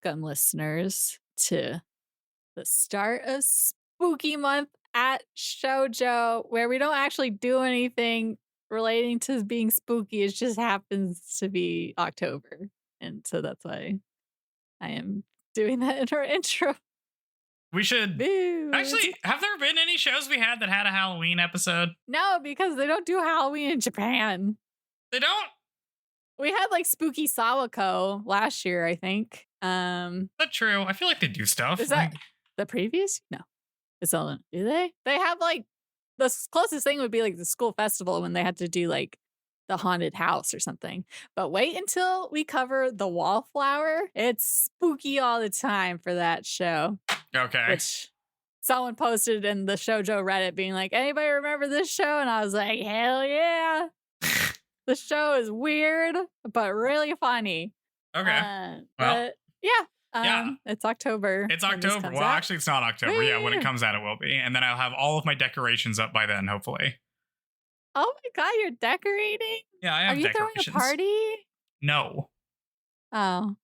welcome listeners to the start of Spooky Month at Shoujo, where we don't actually do anything relating to being spooky. It just happens to be October. And so that's why I am doing that in our intro. We should actually, have there been any shows we had that had a Halloween episode? No, because they don't do Halloween in Japan. They don't? We had like Spooky Sawako last year, I think. That's true. I feel like they do stuff. Is that the previous? No. It's all, do they? They have like, the closest thing would be like the school festival when they had to do like the haunted house or something. But wait until we cover the Wallflower. It's spooky all the time for that show. Okay. Which someone posted in the Shoujo Reddit being like, anybody remember this show? And I was like, hell yeah. The show is weird, but really funny. Okay. But yeah. It's October. It's October. Well, actually, it's not October. Yeah, when it comes out, it will be. And then I'll have all of my decorations up by then, hopefully. Oh my god, you're decorating? Yeah, I have decorations. Are you throwing a party? No. Oh.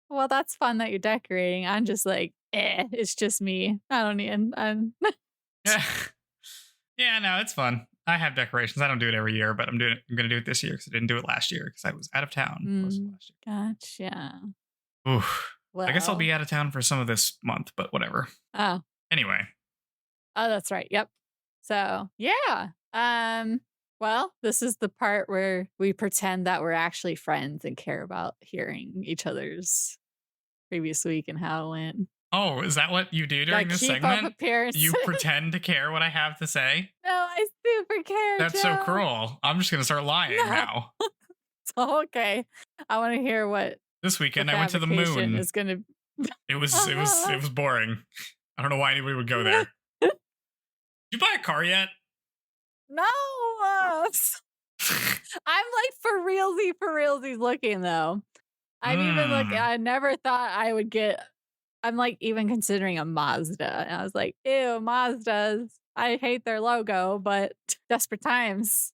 Well, that's fun that you're decorating. I'm just like, it's just me. I don't need... Yeah, no, it's fun. I have decorations. I don't do it every year, but I'm going to do it this year because I didn't do it last year because I was out of town most of last year. Gotcha. Oof. Well, I guess I'll be out of town for some of this month, but whatever. Oh. Anyway. Oh, that's right. Yep. So, yeah. Well, this is the part where we pretend that we're actually friends and care about hearing each other's previous week and how it went. Oh, is that what you do during this segment? You pretend to care what I have to say? No, I super care. That's Joe. so cruel. I'm just going to start lying now. So, okay. I want to hear what this weekend I went to the moon. Is going to. It was boring. I don't know why anybody would go there. Did you buy a car yet? No. I'm like for realsies looking though. I'm even looking. I never thought I would get. I'm like even considering a Mazda. And I was like, ew, Mazdas. I hate their logo, but desperate times.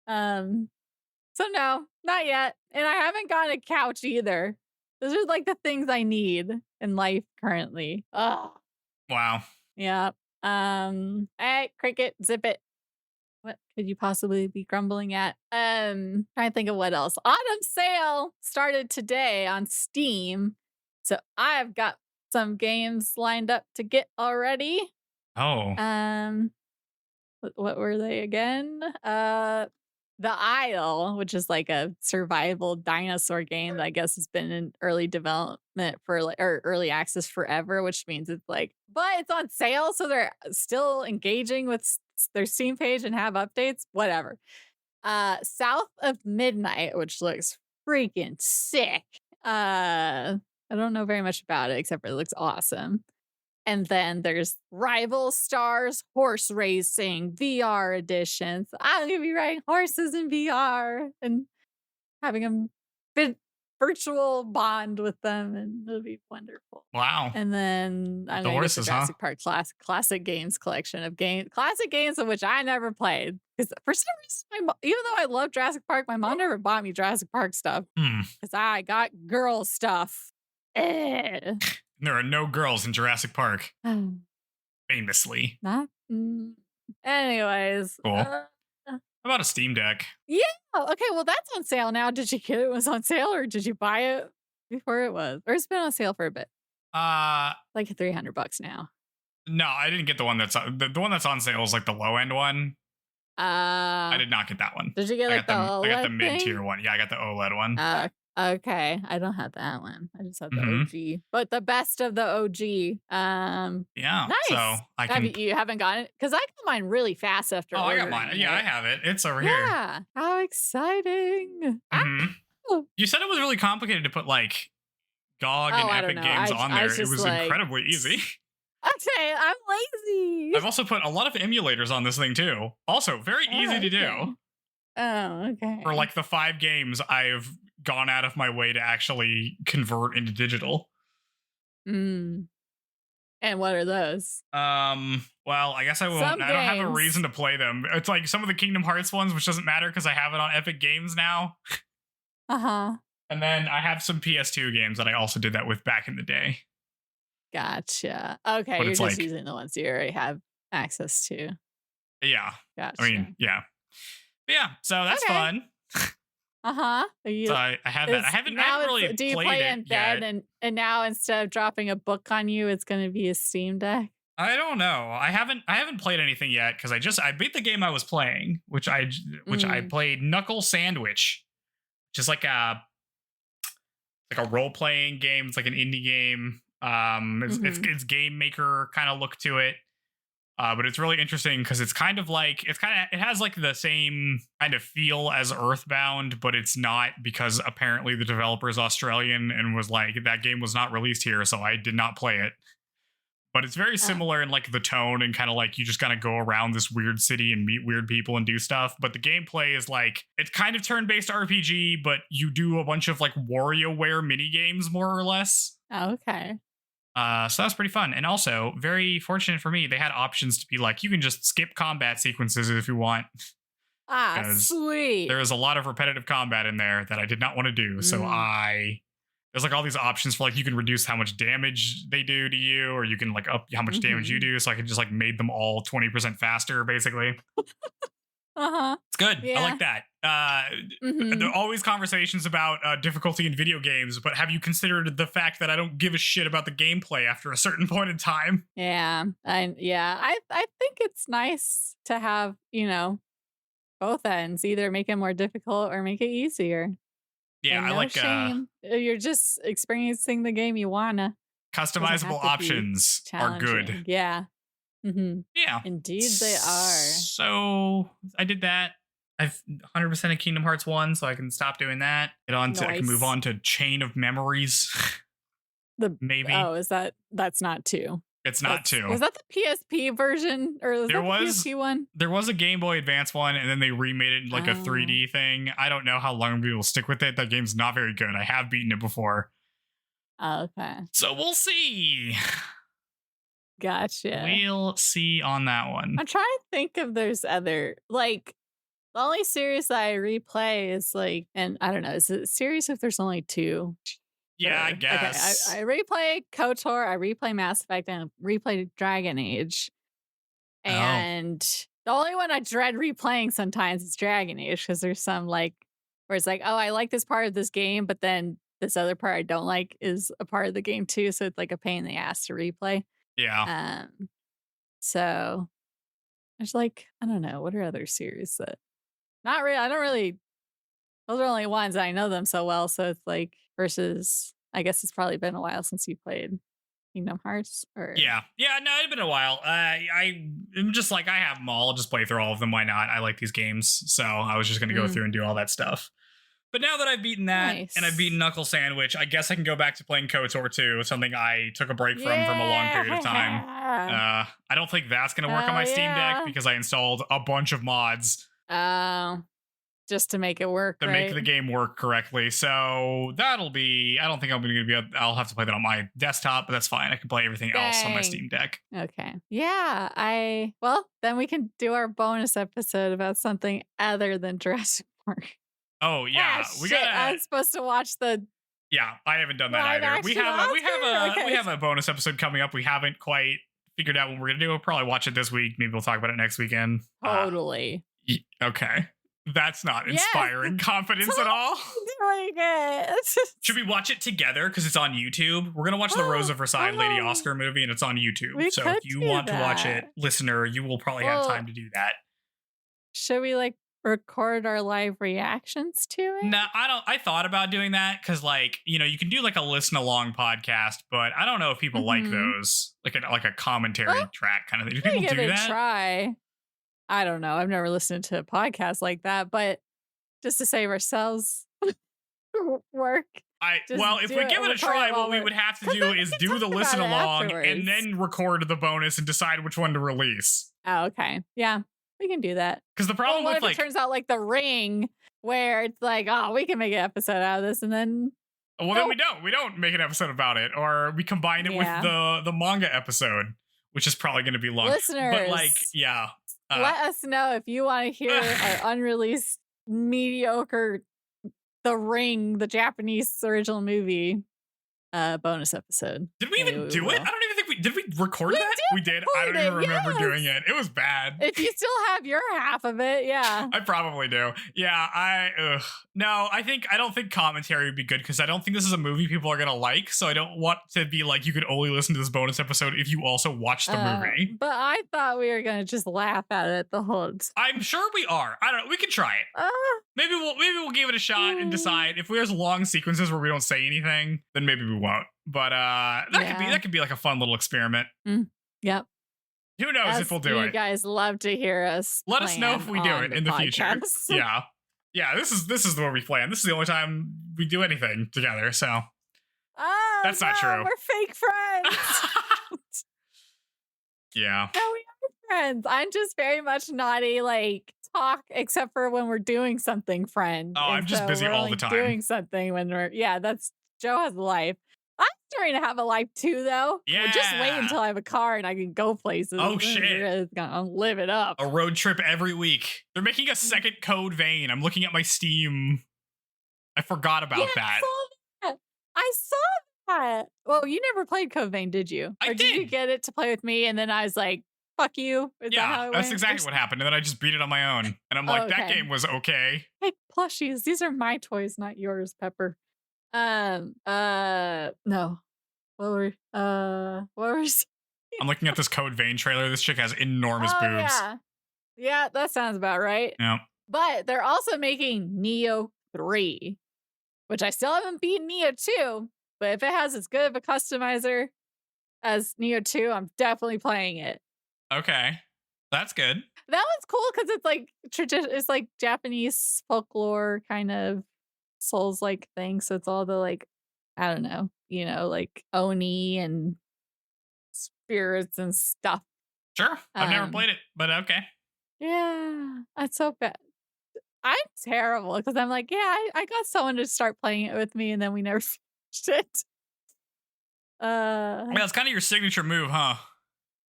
So no, not yet. And I haven't gotten a couch either. Those are like the things I need in life currently. Oh. Wow. Yeah. Hey, Cricket, zip it. What could you possibly be grumbling at? Trying to think of what else. Autumn sale started today on Steam. So I've got some games lined up to get already. Oh. What were they again? The Isle, which is like a survival dinosaur game that I guess has been in early development for like, or early access forever, which means it's like, but it's on sale, so they're still engaging with their Steam page and have updates. Whatever. South of Midnight, which looks freaking sick. I don't know very much about it except for it looks awesome. And then there's Rival Stars Horse Racing VR editions. I'm going to be riding horses in VR and having a virtual bond with them, and it'll be wonderful. Wow. And then I'm going to get the Jurassic Park classic games collection of classic games of which I never played. Because for some reason, even though I love Jurassic Park, my mom never bought me Jurassic Park stuff. Because I got girl stuff. There are no girls in Jurassic Park. Famously. Not. Anyways. Cool. How about a Steam Deck? Yeah. Okay. Well, that's on sale now. Did you get it? Was on sale, or did you buy it before it was? Or it's been on sale for a bit. Like $300 now. No, I didn't get the one that's the one that's on sale is like the low end one. I did not get that one. Did you get like the OLED? I got the mid tier one. Yeah, I got the OLED one. Okay, I don't have that one. I just have the OG, but the best of the OG. Yeah, nice. So I can. You haven't gotten it because I got mine really fast after. I got mine. Yeah, I have it. It's over here. Yeah, how exciting! You said it was really complicated to put like GOG and Epic Games on there. It was like, incredibly easy. Okay, I'm lazy. I've also put a lot of emulators on this thing too. Also, very easy to do. Oh, okay. For like the 5 games I've gone out of my way to actually convert into digital. And what are those? Well, I guess I won't. I don't have a reason to play them. It's like some of the Kingdom Hearts ones, which doesn't matter because I have it on Epic Games now. And And then I have some PS2 games that I also did that with back in the day. Gotcha. Okay, But you're it's just like, using the ones you already have access to. yeah. I Gotcha. mean, yeah. But yeah, so that's Okay. fun. Uh-huh. So You I have that. is I now haven't it's really do you played play it in bed yet. and now instead of dropping a book on you, it's gonna be a Steam Deck? I don't know. I haven't played anything yet because I beat the game I was playing, which I Mm. played Knuckle Sandwich, which is like a role playing game. It's like an indie game. Mhm. It's game maker kind of look to it. But it's really interesting because it has like the same kind of feel as Earthbound, but it's not because apparently the developer is Australian and was like that game was not released here, so I did not play it. But it's very Oh. similar in like the tone and kind of like you just kind of go around this weird city and meet weird people and do stuff. But the gameplay is like it's kind of turn-based RPG, but you do a bunch of like WarioWare mini games more or less. Oh, okay. So that's pretty fun. And also, very fortunate for me, they had options to be like, you can just skip combat sequences if you want, Ah, because sweet. there is a lot of repetitive combat in there that I did not want to do. Mm. There's like all these options for like, you can reduce how much damage they do to you, or you can like up how much damage you Mhm. do. So I could just like made them all 20% faster, basically. Uh-huh. It's good. I Yeah. like that. There are Mhm. always conversations about difficulty in video games, but have you considered the fact that I don't give a shit about the gameplay after a certain point in time? Yeah. I think it's nice to have, both ends, either make it more difficult or make it easier. Yeah, And I no like shame. You're just experiencing the game you wanna. Doesn't have customizable to be options are good. challenging. Yeah. Mhm. Yeah. Indeed they are. So I did that. I've 100% of Kingdom Hearts 1, so I can stop doing that. I can move Nice. on to Chain of Memories. The Maybe. Oh, that's not 2. It's not That's 2. Was that the PSP version or was There that the was PSP one? there was a Game Boy Advance one, and then they remade it in like a Oh, 3D thing. I don't know how long we will stick with it. That game's not very good. I have beaten it before. okay. So we'll see. Gotcha. We'll see on that one. I'm trying to think if there's other the only series that I replay is and I don't know, is it serious if there's only 2? Yeah, I Or okay, guess. I replay KOTOR, I replay Mass Effect, and I replay Dragon Age. Oh, And the only one I dread replaying sometimes is Dragon Age because there's some where it's like, oh, I like this part of this game, but then this other part I don't like is a part of the game too. So it's like a pain in the ass to replay. yeah. Um, so there's I don't know, what are other series that not really I don't really those are only ones I know them so well. So it's versus I guess it's probably been a while since you played Kingdom Hearts or Yeah, yeah. No, it's been a while. I'm just like I have them all. I'll just play through all of them. Why not? I like these games, so I was just gonna go mm, through and do all that stuff. But now that I've beaten that and I've beaten nice. Knuckle Sandwich, I guess I can go back to playing KOTOR 2, something I took a break from a long period of time. Yeah. I don't think that's gonna work on Hell my Steam Deck yeah. because I installed a bunch of mods Oh, just to make it work, to make right? the game work correctly. So that'll be. I don't think I'm gonna be. I'll have to play that on my desktop, but that's fine. I can play everything else on my Dang. Steam Deck. Okay. Yeah, well, then we can do our bonus episode about something other than Jurassic Park. Oh Ah, yeah, we shit. I gotta. was supposed to watch the Yeah, I haven't done that live either. action Oscar. We Okay. have a bonus episode coming up. We haven't quite figured out what we're gonna do. We'll probably watch it this week. Maybe we'll talk about it next weekend. Totally. Okay, that's not Yes. inspiring confidence at all. Doing it. Should we watch it together because it's on YouTube? We're gonna watch the Rosa Versailles Lady Oh, Oscar movie, and it's on YouTube. we So if could you do want to watch it, that. listener, you will probably have Well, time to do that. should we record our live reactions to it? No, I don't. I thought about doing that because, like, you can do like a listen along podcast, but I don't know if people like Mhm. those, like a commentary Well, track kind of thing. Do we can people give do it a that? try. I don't know. I've never listened to a podcast like that, but just to save ourselves work, just Well, if do we it give and it a record try, it what while we we're would have to 'cause do then we is can do talk the about listen it along and afterwards. then record the bonus and decide which one to release. Oh, okay. Yeah, we can do that. Because the Well, problem what with if it turns out like The Ring, where it's oh, we can make an episode out of this, and then well, then nope. we don't make an episode about it, or we combine it with Yeah. the manga episode, which is probably going to be long. But Listeners, yeah, let us know if you want to hear our unreleased mediocre the Ring, the Japanese original movie bonus episode. Did we even do it? I don't even think did we record We that? did We did. I don't even remember doing it. It was bad. If you still have your half of it, yeah. I probably do. Yeah, no, I don't think commentary would be good because I don't think this is a movie people are gonna like. So I don't want to be like you could only listen to this bonus episode if you also watch the movie. But I thought we were gonna just laugh at it the whole time. I'm sure we are. I don't know. We can try it. Maybe we'll give it a shot and decide if there's long sequences where we don't say anything, then maybe we won't. But that could be like a fun little experiment. Yep. Who knows if we'll do it? You guys love to hear us. Let us know if we do it in the future. Yeah. Yeah, this is where we plan. This is the only time we do anything together, so that's not true. We're fake friends. Yeah. No, we are friends. I'm just very much not a like talk except for when we're doing something friend. Oh, I'm just busy all the time. Doing something when that's Joe has a life. I'm starting to have a life too, though. Yeah. Well, just wait until I have a car and I can go places. Oh, shit. It's gonna live it up. A road trip every week. They're making a second Code Vein. I'm looking at my Steam. I forgot about that. I saw that. Well, you never played Code Vein, did you? I or did you get it to play with me? And then I was like, fuck you. Is that how it that's went? exactly what happened. And then I just beat it on my own. And I'm like, that game was okay. Hey, plushies. These are my toys, not yours, Pepper. No. What were I'm looking at this Code Vein trailer. This chick has enormous boobs. Yeah, that sounds about right. Yeah. But they're also making Neo 3, which I still haven't beaten Neo 2. But if it has as good of a customizer as Neo 2, I'm definitely playing it. Okay. That's good. That one's cool because it's like it's like Japanese folklore kind of Souls-like thing. So it's all the like, I don't know, like Oni and spirits and stuff. Sure. I've never played it, but okay. Yeah. That's so bad. I'm terrible because I'm like, I got someone to start playing it with me and then we never finished it. Yeah, it's kind of your signature move, huh?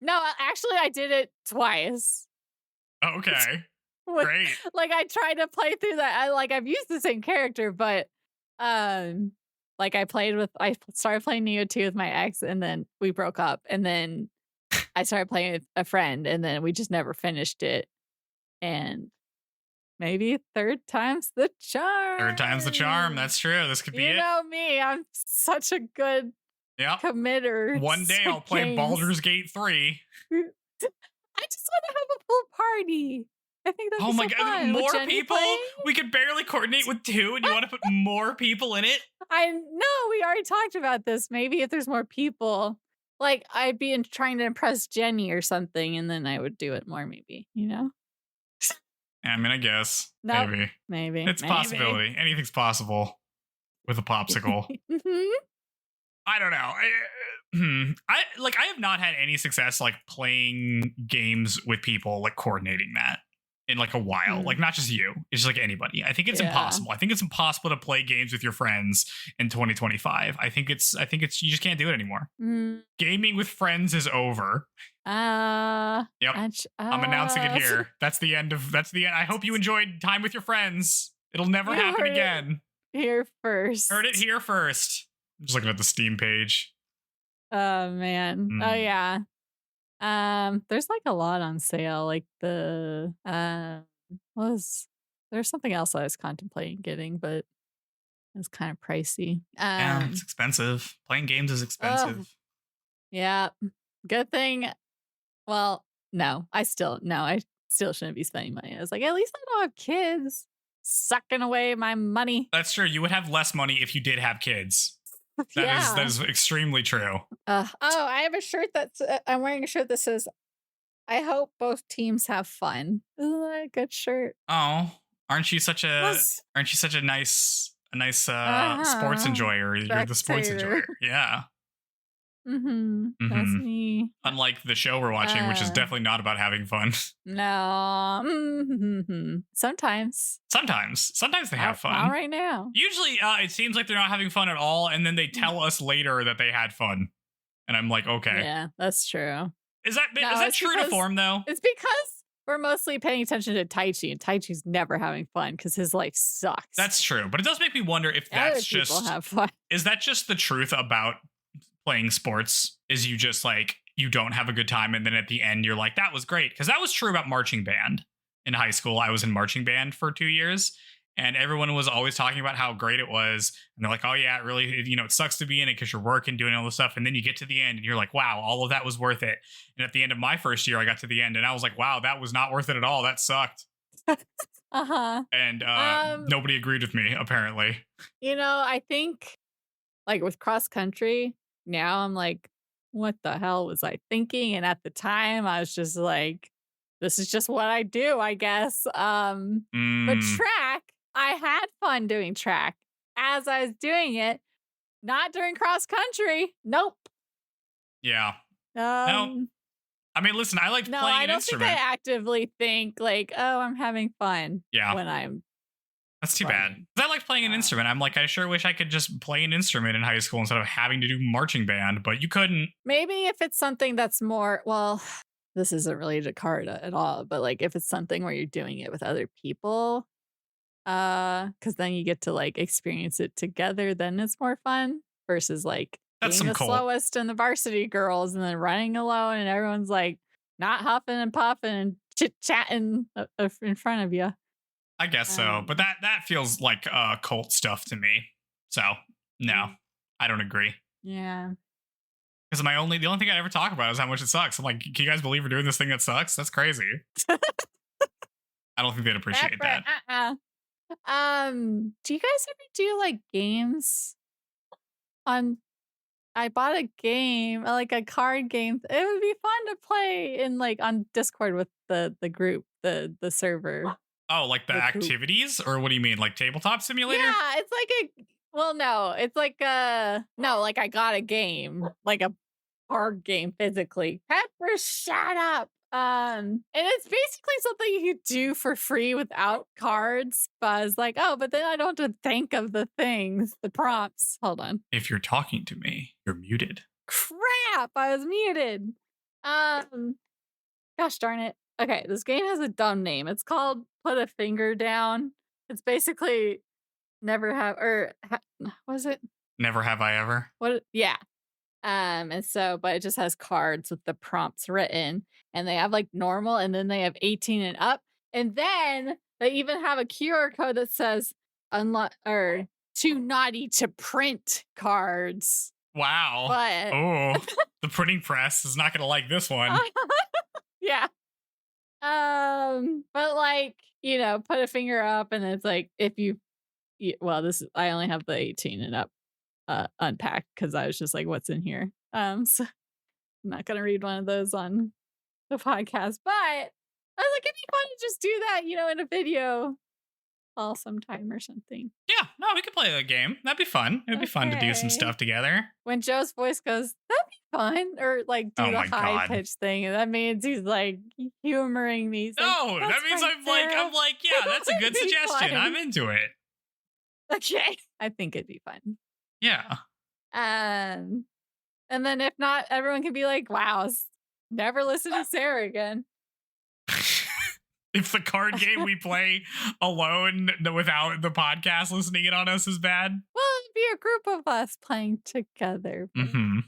No, actually I did I Okay. Great. Like I tried to play through that. I've used the same character, but like I started playing Neo 2 with my ex and then we broke up and then I started playing with a friend and then we just never finished it. And maybe third time's the charm. Third time's the charm. That's true. This could be it. You know me. I'm such a good committer. One day I'll play Baldur's Gate 3. I just want to have a full party. I think that's oh my god, fun. more people? We could barely coordinate with 2 and you want to put more people in it? I know, we already talked about this. Maybe if there's more people, like I'd be trying to impress Jenny or something and then I would do it more maybe, I mean, I guess. Nope. Maybe. It's a maybe. possibility. Anything's possible with a popsicle. I don't know. I have not had any success like playing games with people, like coordinating that in like a while. Like not just you. It's just like anybody. I think it's impossible. I think it's impossible to play games with your friends in 2025. I think it's you just can't do it anymore. Gaming with friends is over. Yep. I'm announcing it here. That's the end. I hope you enjoyed time with your friends. It'll never happen again. Here first. Heard it here first. I'm just looking at the Steam page. Oh man. Oh yeah. There's like a lot on sale. Like there's something else I was contemplating getting, but it was kind of pricey. Yeah, it's expensive. Playing games is expensive. Yeah. Good thing. Well, no, I still shouldn't be spending money. I was like, at least I don't have kids sucking away my money. That's true. You would have less money if you did have kids. That is extremely true. I have a shirt I'm wearing a shirt that says, I hope both teams have fun. Isn't that a good shirt? Oh, aren't you such a nice sports enjoyer? You're the sports enjoyer. Yeah. That's me. Unlike the show we're watching, which is definitely not about having fun. No. Sometimes they have fun. Not right now. Usually it seems like they're not having fun at all, and then they tell us later that they had fun. And I'm like, okay. Yeah, that's true. Is that true to form though? It's because we're mostly paying attention to Taichi, and Taichi's never having fun because his life sucks. That's true. But it does make me wonder if Other that's people just, have fun. is that just the truth about playing sports? Is you just like, you don't have a good time. And then at the end, you're like, that was great. Because that was true about marching band in high school. I was in marching band for 2 years. And everyone was always talking about how great it was. And they're like, oh, yeah, it really, it sucks to be in it because you're working, doing all this stuff. And then you get to the end and you're like, wow, all of that was worth it. And at the end of my first year, I got to the end and I was like, wow, that was not worth it at all. That sucked. Uh-huh. And nobody agreed with me, apparently. I think like with cross country, now I'm like, what the hell was I thinking? And at the time, I was just like, this is just what I do, I guess. But track, I had fun doing track as I was doing it, not during cross country. Nope. Yeah. No. I mean, listen, I liked playing an instrument. Think I actively think like, oh, I'm having fun. Yeah. When I'm. That's too bad. Because I liked playing an instrument. I'm like, I sure wish I could just play an instrument in high school instead of having to do marching band, but you couldn't. Maybe if it's something that's more, well, this isn't related to Harada at all, but like if it's something where you're doing it with other people, because then you get to like experience it together, then it's more fun versus like that's being the slowest and the varsity girls and then running alone and everyone's like not huffing and puffing and chit-chatting in front of you. I guess so, but that feels like cult stuff to me. So no, I don't agree. Yeah. Because the only thing I ever talk about is how much it sucks. I'm like, can you guys believe we're doing this thing that sucks? That's crazy. I don't think they'd appreciate that. Do you guys ever do like games on? I bought a game, like a card game. It would be fun to play in like on Discord with the group, the server. Oh, like the activities, or what do you mean, like tabletop simulator? Yeah, it's like it's like like I got a game, like a card game physically. Pepper, shut up. And it's basically something you could do for free without cards. But I was like, oh, but then I don't have to think of the things, the prompts. Hold on. If you're talking to me, you're muted. Crap, I was muted. Gosh darn it. Okay, this game has a dumb name. It's called Put a Finger Down. It's basically never have, was it? Never have I ever. What? Yeah. And so, but it just has cards with the prompts written, and they have like normal, and then they have 18 and up, and then they even have a QR code that says too naughty to print cards. Wow. But the printing press is not going to like this one. Yeah. But like, put a finger up, and it's like if I only have the 18 and up unpacked because I was just like, what's in here? So I'm not gonna read one of those on the podcast, but I was like, it'd be fun to just do that, in a video call sometime or something. Yeah, no, we could play a game. That'd be fun. It'd be fun to do some stuff together. When Joe's voice goes, that'd be fun, or like do the high pitch thing, and that means he's like humoring me. No, that means I'm like, yeah, that's a good suggestion. Fun. I'm into it. Okay, I think it'd be fun. Yeah. And then if not, everyone can be like, wow, never listen to Sarah again. If the card game we play alone without the podcast listening in on us is bad. Well, it'd be a group of us playing together. Mm-hmm.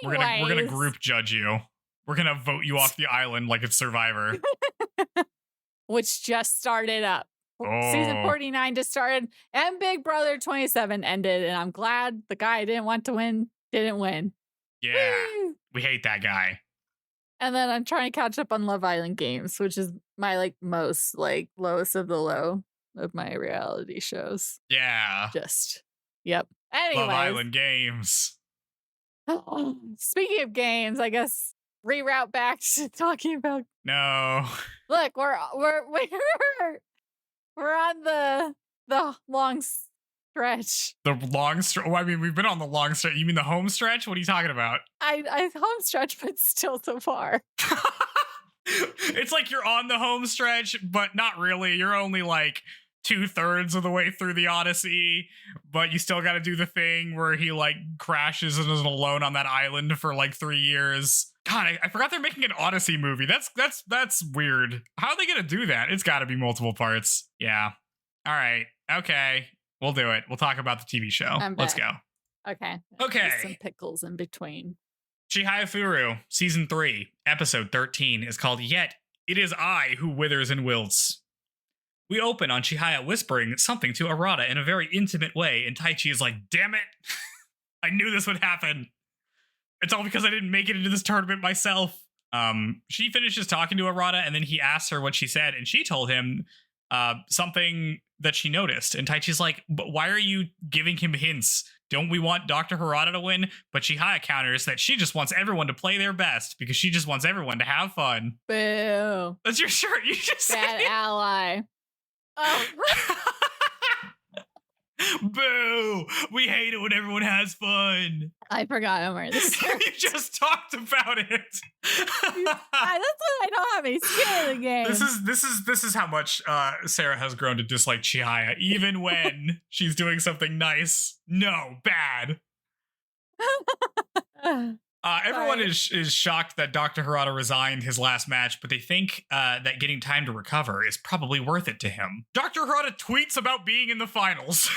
Anyways. We're gonna group judge you. We're gonna vote you off the island like it's Survivor. Which just started up. Oh. Season 49 just started, and Big Brother 27 ended, and I'm glad the guy I didn't want to win didn't win. Yeah. Woo! We hate that guy. And then I'm trying to catch up on Love Island Games, which is my most lowest of the low of my reality shows. Yeah. Yep. Anyways. Love Island Games. Speaking of games, I guess reroute back to talking about. No. Look, we're on the long stretch. The long stretch? Well, I mean, we've been on the long stretch. You mean the home stretch? What are you talking about? I home stretch, but still so far. It's like you're on the home stretch, but not really. You're only like 2/3 of the way through the Odyssey, but you still got to do the thing where he like crashes and is alone on that island for like 3 years. God, I forgot they're making an Odyssey movie. That's weird. How are they gonna do that? It's got to be multiple parts. Yeah. All right. Okay. We'll do it. We'll talk about the TV show. Let's go. Okay. Okay. Some pickles in between. Chihayafuru, season 3, episode 13 is called Yet It Is I Who Withers and Wilts. We open on Chihaya whispering something to Arata in a very intimate way, and Taichi is like, damn it. I knew this would happen. It's all because I didn't make it into this tournament myself. She finishes talking to Arata, and then he asks her what she said, and she told him something that she noticed. And Taichi's like, but why are you giving him hints? Don't we want Dr. Harada to win? But Chihaya counters that she just wants everyone to play their best because she just wants everyone to have fun. Boo. That's your shirt. You just Bad said. ally. Oh. Boo! We hate it when everyone has fun. I forgot I'm wearing this shirt. You just talked about it. That's why I don't have any skin in the game. This is how much Sarah has grown to dislike Chihaya, even when she's doing something nice. No, bad. Everyone is shocked that Dr. Harada resigned his last match, but they think that getting time to recover is probably worth it to him. Dr. Harada tweets about being in the finals.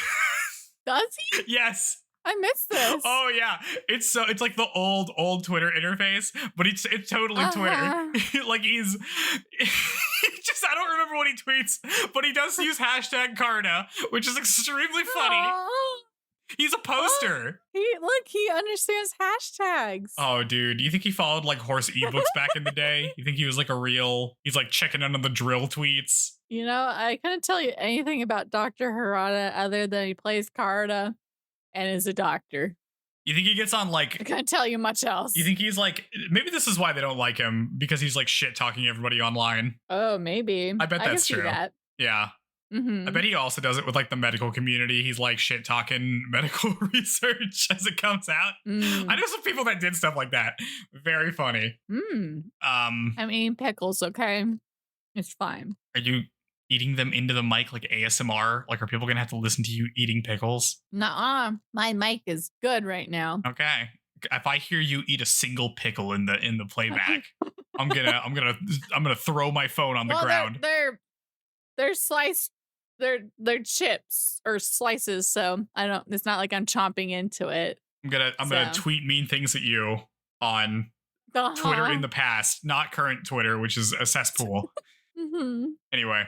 Does he? Yes. I missed this. Oh yeah, it's like the old Twitter interface, but it's totally Twitter. Like he's just I don't remember what he tweets, but he does use hashtag Karna, which is extremely funny. He's a poster. He understands hashtags. Oh, dude, you think he followed like horse ebooks back in the day? You think he was like he's like checking in on the drill tweets? You know, I couldn't tell you anything about Dr. Harada other than he plays Harada and is a doctor. You think he gets on like... I couldn't tell you much else. You think he's like... Maybe this is why they don't like him, because he's like shit talking everybody online. Oh, maybe. I bet that's true. That. Yeah. Mm-hmm. I bet he also does it with like the medical community. He's like shit talking medical research as it comes out. I know some people that did stuff like that. Very funny. I'm eating pickles, okay? It's fine. Are you eating them into the mic like ASMR? Like, are people gonna have to listen to you eating pickles? Nuh-uh. My mic is good right now. Okay. If I hear you eat a single pickle in the playback, I'm gonna throw my phone on the ground. They're sliced. They're chips or slices, so it's not like I'm chomping into it. I'm gonna tweet mean things at you on Twitter in the past, not current Twitter, which is a cesspool. Anyway.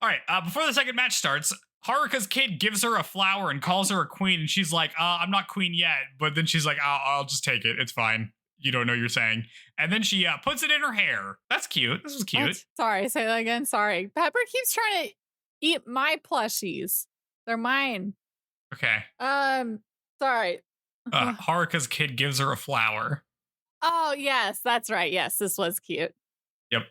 All right, before the second match starts, Haruka's kid gives her a flower and calls her a queen, and she's like, I'm not queen yet, but then she's like, I'll just take it. It's fine. You don't know what you're saying. And then she puts it in her hair. That's cute. This was cute. What? Sorry, say that again. Sorry. Pepper keeps trying to eat my plushies. They're mine. Okay. Sorry. Haruka's kid gives her a flower. Oh, yes, that's right. Yes, this was cute. Yep.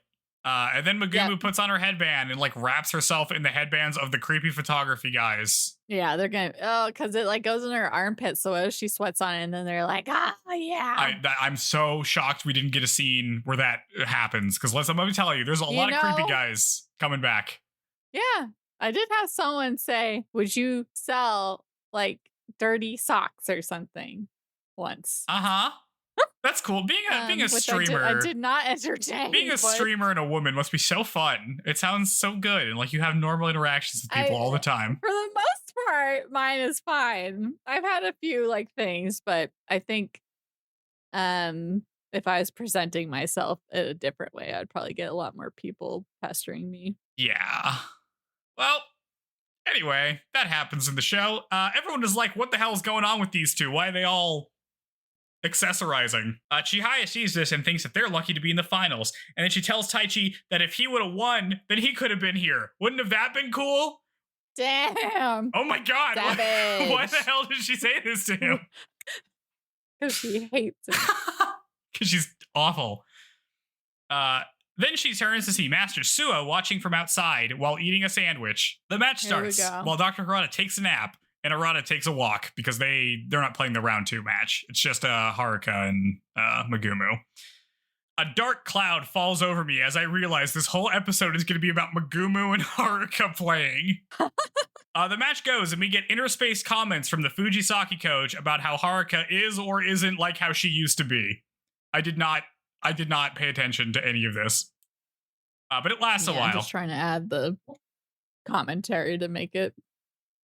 And then Megumu puts on her headband and like wraps herself in the headbands of the creepy photography guys. Yeah, they're gonna because it like goes in her armpit, so she sweats on it, and then they're like, yeah. I'm so shocked we didn't get a scene where that happens. Because let me tell you, there's a lot of creepy guys coming back. Yeah, I did have someone say, "Would you sell like dirty socks or something?" Once. That's cool. Being a streamer, I did not entertain. Being a streamer and a woman must be so fun. It sounds so good, and like you have normal interactions with people all the time. For the most part, mine is fine. I've had a few like things, but I think, if I was presenting myself in a different way, I'd probably get a lot more people pestering me. Yeah. Well. Anyway, that happens in the show. Everyone is like, "What the hell is going on with these two? Why are they all accessorizing?" Chihaya sees this and thinks that they're lucky to be in the finals. And then she tells Taichi that if he would have won, then he could have been here. Wouldn't have that been cool? Damn. Oh my God. Why the hell did she say this to him? Because she hates him. Because she's awful. Then she turns to see Master Suo watching from outside while eating a sandwich. The match starts while Dr. Harada takes a nap and Arata takes a walk because they're not playing the round 2 match. It's just Haruka and Megumu. A dark cloud falls over me as I realize this whole episode is going to be about Megumu and Haruka playing. The match goes, and we get interspaced comments from the Fujisaki coach about how Haruka is or isn't like how she used to be. I did not pay attention to any of this. But it lasts a while. I'm just trying to add the commentary to make it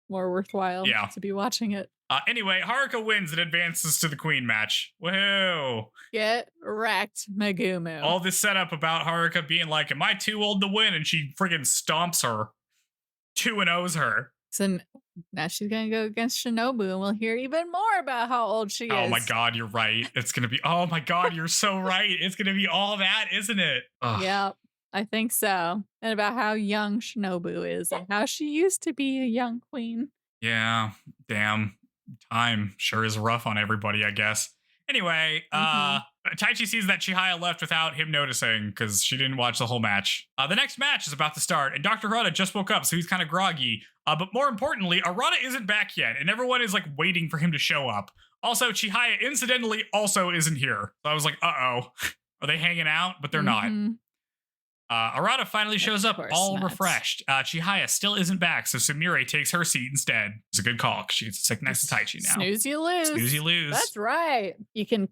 more worthwhile to be watching it. Anyway, Haruka wins and advances to the Queen match. Woohoo! Get wrecked, Megumu. All this setup about Haruka being like, am I too old to win? And she friggin' stomps her. 2-0s her. So now she's going to go against Shinobu, and we'll hear even more about how old she is. Oh my god, you're right. It's going to be, oh my god, you're so right. It's going to be all that, isn't it? Ugh. Yep, I think so. And about how young Shinobu is and how she used to be a young queen. Yeah, damn. Time sure is rough on everybody, I guess. Anyway, Taichi sees that Chihaya left without him noticing because she didn't watch the whole match. The next match is about to start, and Dr. Harada just woke up, so he's kind of groggy. But more importantly, Arata isn't back yet, and everyone is like waiting for him to show up. Also, Chihaya incidentally also isn't here. So I was like, uh-oh. Are they hanging out? But they're not. Arata finally shows up all refreshed. Chihaya still isn't back, so Sumire takes her seat instead. It's a good call because she gets to sit next to Taichi now. Snooze, you lose. Snooze, you lose. That's right. You can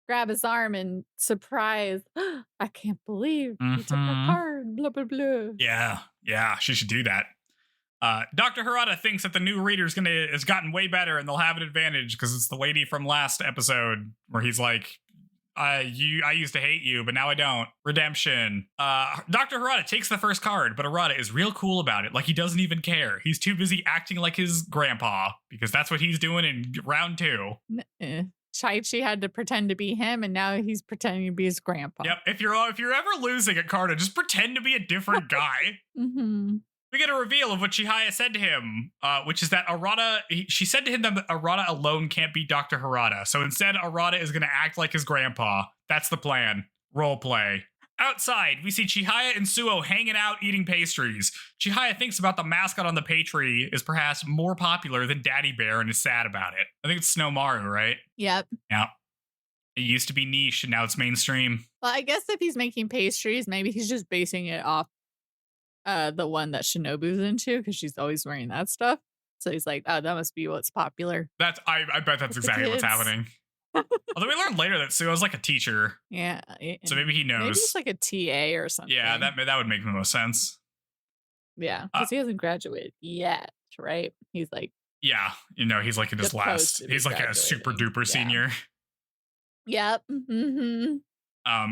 grab his arm and surprise. I can't believe you took my card. Blah, blah, blah. Yeah, she should do that. Dr. Harada thinks that the new reader has gotten way better and they'll have an advantage because it's the lady from last episode where he's like, I used to hate you, but now I don't. Redemption. Dr. Harada takes the first card, but Arata is real cool about it. Like he doesn't even care. He's too busy acting like his grandpa because that's what he's doing in round 2. Chaichi had to pretend to be him, and now he's pretending to be his grandpa. Yep. If you're ever losing at Carta, just pretend to be a different guy. We get a reveal of what Chihaya said to him, which is that she said to him that Arata alone can't beat Dr. Harada. So instead, Arata is going to act like his grandpa. That's the plan. Role play. Outside, we see Chihaya and Suo hanging out eating pastries. Chihaya thinks about the mascot on the pay tree is perhaps more popular than Daddy Bear and is sad about it. I think it's Snowmaru, right? Yep. Yeah. It used to be niche and now it's mainstream. Well, I guess if he's making pastries, maybe he's just basing it off the one that Shinobu's into because she's always wearing that stuff. So he's like, oh, that must be what's popular. I bet that's exactly what's happening. Although we learned later that Suo's like a teacher. Yeah. So maybe he knows. Maybe he's like a TA or something. Yeah, that would make the most sense. Yeah, because he hasn't graduated yet, right? He's like... Yeah, he's like in his last... He's like a super duper senior. Yep.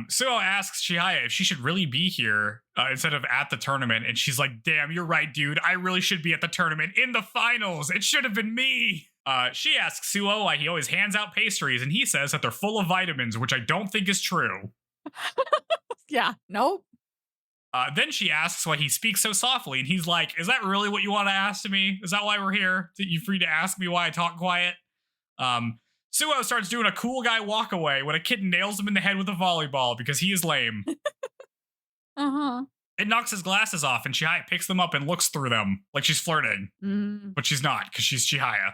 Suo asks Chihaya if she should really be here instead of at the tournament. And she's like, damn, you're right, dude. I really should be at the tournament in the finals. It should have been me. She asks Suo why he always hands out pastries. And he says that they're full of vitamins, which I don't think is true. Yeah, nope. Then she asks why he speaks so softly. And he's like, is that really what you want to ask to me? Is that why we're here? Are you free to ask me why I talk quiet? Suo starts doing a cool guy walk away when a kid nails him in the head with a volleyball because he is lame. It knocks his glasses off and Chihaya picks them up and looks through them like she's flirting. But she's not because she's Chihaya.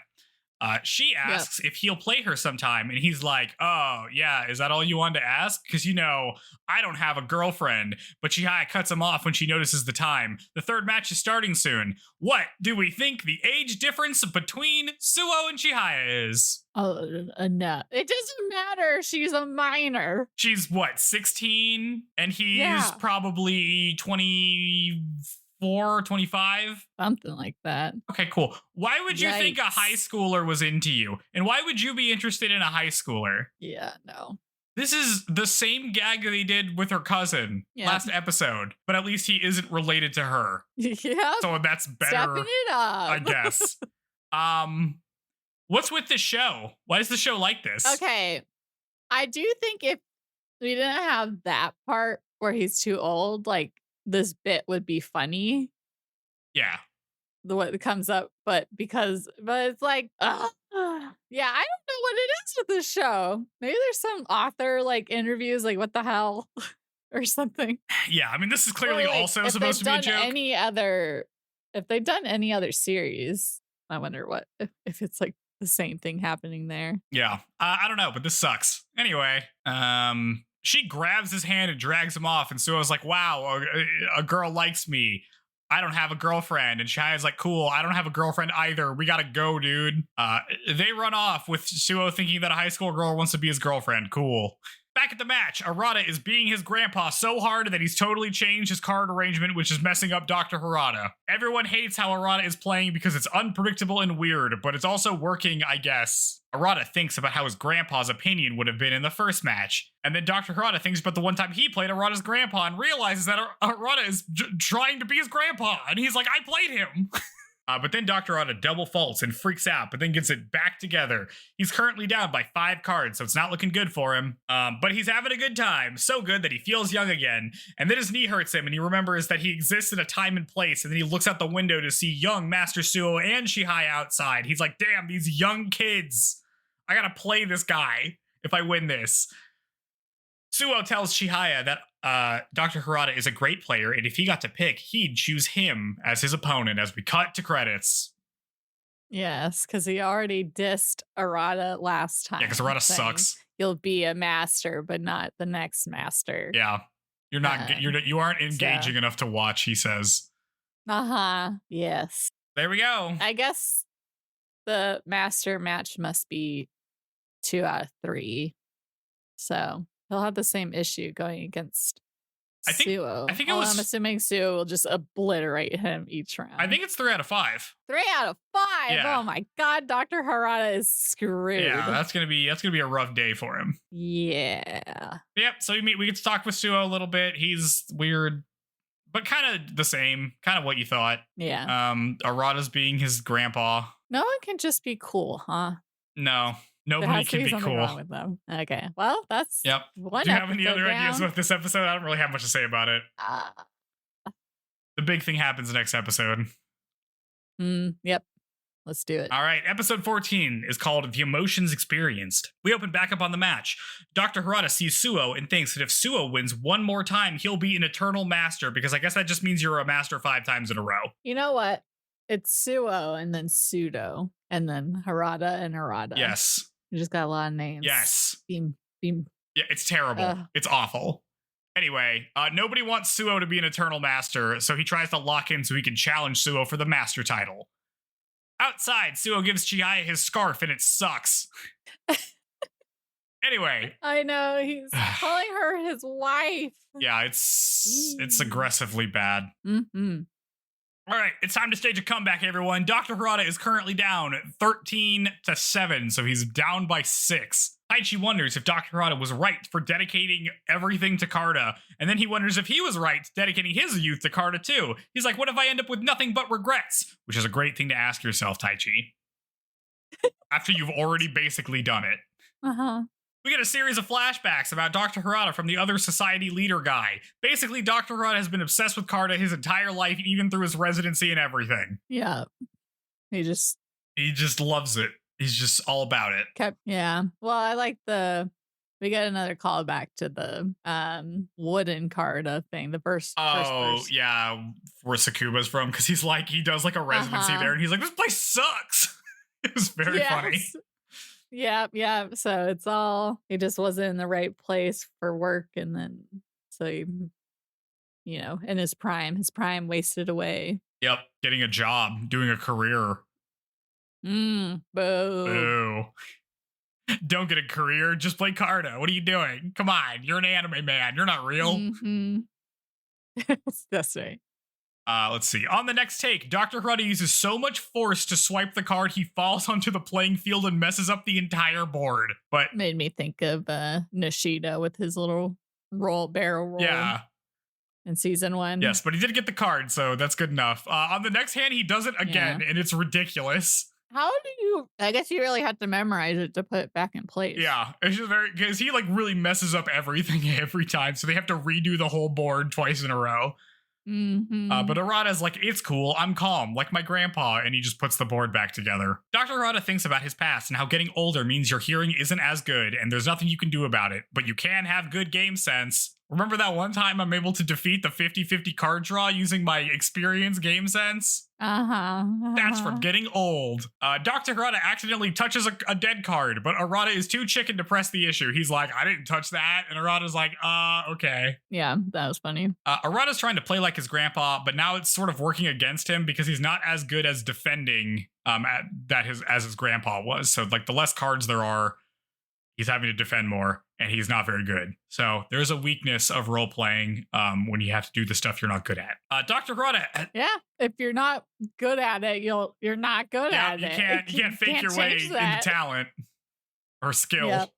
She asks if he'll play her sometime, and he's like, oh, yeah, is that all you wanted to ask? Because, I don't have a girlfriend. But Chihaya cuts him off when she notices the time. The third match is starting soon. What do we think the age difference between Suo and Chihaya is? Oh, no. It doesn't matter. She's a minor. She's, 16? And he's probably 24, 25? Something like that. Okay, cool. Why would you think a high schooler was into you? And why would you be interested in a high schooler? Yeah, no. This is the same gag that they did with her cousin last episode, but at least he isn't related to her. Yeah. So that's better. Stepping it up. I guess. What's with this show? Why is the show like this? Okay. I do think if we didn't have that part where he's too old, like, this bit would be funny. Yeah. The way it comes up, but it's like, yeah, I don't know what it is with this show. Maybe there's some author like interviews, like what the hell, or something. Yeah, I mean, this is clearly also supposed to be a joke. If they've done any other series, I wonder what if it's like the same thing happening there. Yeah, I don't know, but this sucks. Anyway, she grabs his hand and drags him off. And Suo's like, wow, a girl likes me. I don't have a girlfriend. And Chihaya's like, cool, I don't have a girlfriend either. We gotta go, dude. They run off with Suo thinking that a high school girl wants to be his girlfriend. Cool. Back at the match, Arata is being his grandpa so hard that he's totally changed his card arrangement, which is messing up Dr. Harada. Everyone hates how Arata is playing because it's unpredictable and weird, but it's also working, I guess. Arata thinks about how his grandpa's opinion would have been in the first match. And then Dr. Harada thinks about the one time he played Arata's grandpa and realizes that Arata is trying to be his grandpa. And he's like, I played him. But then Dr. Arata double faults and freaks out, but then gets it back together. He's currently down by 5 cards, so it's not looking good for him. But he's having a good time. So good that he feels young again. And then his knee hurts him, and he remembers that he exists in a time and place. And then he looks out the window to see young Master Suo and Chihaya outside. He's like, damn, these young kids. I gotta play this guy if I win this. Suo tells Chihaya that Dr. Harada is a great player, and if he got to pick, he'd choose him as his opponent as we cut to credits. Yes, because he already dissed Arata last time. Yeah, because Arata sucks. You'll be a master, but not the next master. Yeah. You aren't engaging enough to watch, he says. Yes. There we go. I guess the master match must be 2 out of 3. So he'll have the same issue going against Suo. I think it was. I'm assuming Suo will just obliterate him each round. I think it's 3 out of 5. 3 out of 5. Yeah. Oh my god, Dr. Harada is screwed. Yeah, that's gonna be a rough day for him. Yeah. Yep. So we get to talk with Suo a little bit. He's weird, but kind of the same, kind of what you thought. Yeah. Arata's being his grandpa. No one can just be cool, huh? No. Nobody can be cool. Wrong with them. Okay. Well, that's one. Do you have any other down. ideas about this episode? I don't really have much to say about it. The big thing happens next episode. Yep. Let's do it. All right. Episode 14 is called The Emotions Experienced. We open back up on the match. Dr. Harada sees Suo and thinks that if Suo wins one more time, he'll be an eternal master, because I guess that just means you're a master 5 times in a row. You know what? It's Suo and then Pseudo and then Harada and Harada. Yes. You just got a lot of names. Yes. Beam. Yeah, it's terrible. It's awful. Anyway, nobody wants Suo to be an eternal master, so he tries to lock in so he can challenge Suo for the master title. Outside, Suo gives Chihaya his scarf, and it sucks. Anyway. I know, he's calling her his wife. Yeah, it's aggressively bad. Mm-hmm. All right, it's time to stage a comeback, everyone. Dr. Harada is currently down 13-7, so he's down by 6. Taichi wonders if Dr. Harada was right for dedicating everything to Carta, and then he wonders if he was right dedicating his youth to Carta too. He's like, what if I end up with nothing but regrets? Which is a great thing to ask yourself, Taichi. After you've already basically done it. Uh-huh. We get a series of flashbacks about Dr. Harada from the other society leader guy. Basically, Dr. Harada has been obsessed with Carta his entire life, even through his residency and everything. Yeah. He just loves it. He's just all about it. Yeah. Well, I like we got another callback to the wooden Carta thing. The first. Yeah, where Sakuba's from, because he does like a residency there, and he's like, this place sucks. It was very funny. Yeah. So it's all, he just wasn't in the right place for work. And then, so he, in his prime wasted away. Yep. Getting a job, doing a career. Boo. Boo. Don't get a career. Just play Carta. What are you doing? Come on. You're an anime man. You're not real. Mm-hmm. That's right. Let's see. On the next take, Dr. Harada uses so much force to swipe the card, he falls onto the playing field and messes up the entire board. But made me think of Nishida with his little barrel roll. Yeah. In season 1. Yes, but he did get the card, so that's good enough. On the next hand, he does it again, and it's ridiculous. How do you? I guess you really have to memorize it to put it back in place. Yeah, it's just because he really messes up everything every time, so they have to redo the whole board twice in a row. Mm-hmm. But Arata's like, it's cool, I'm calm, like my grandpa, and he just puts the board back together. Dr. Arata thinks about his past and how getting older means your hearing isn't as good, and there's nothing you can do about it, but you can have good game sense. Remember that one time I'm able to defeat the 50-50 card draw using my experience game sense? That's from getting old. Dr. Harada accidentally touches a dead card, but Arata is too chicken to press the issue. He's like, I didn't touch that. And Arata's like, okay. Yeah, that was funny. Arata's trying to play like his grandpa, but now it's sort of working against him because he's not as good as defending as his grandpa was. So like the less cards there are, he's having to defend more, and he's not very good. So there's a weakness of role playing when you have to do the stuff you're not good at. Dr. Harada. Yeah, if you're not good at it, you're not good at it. You can't fake your way into talent or skill. Yep.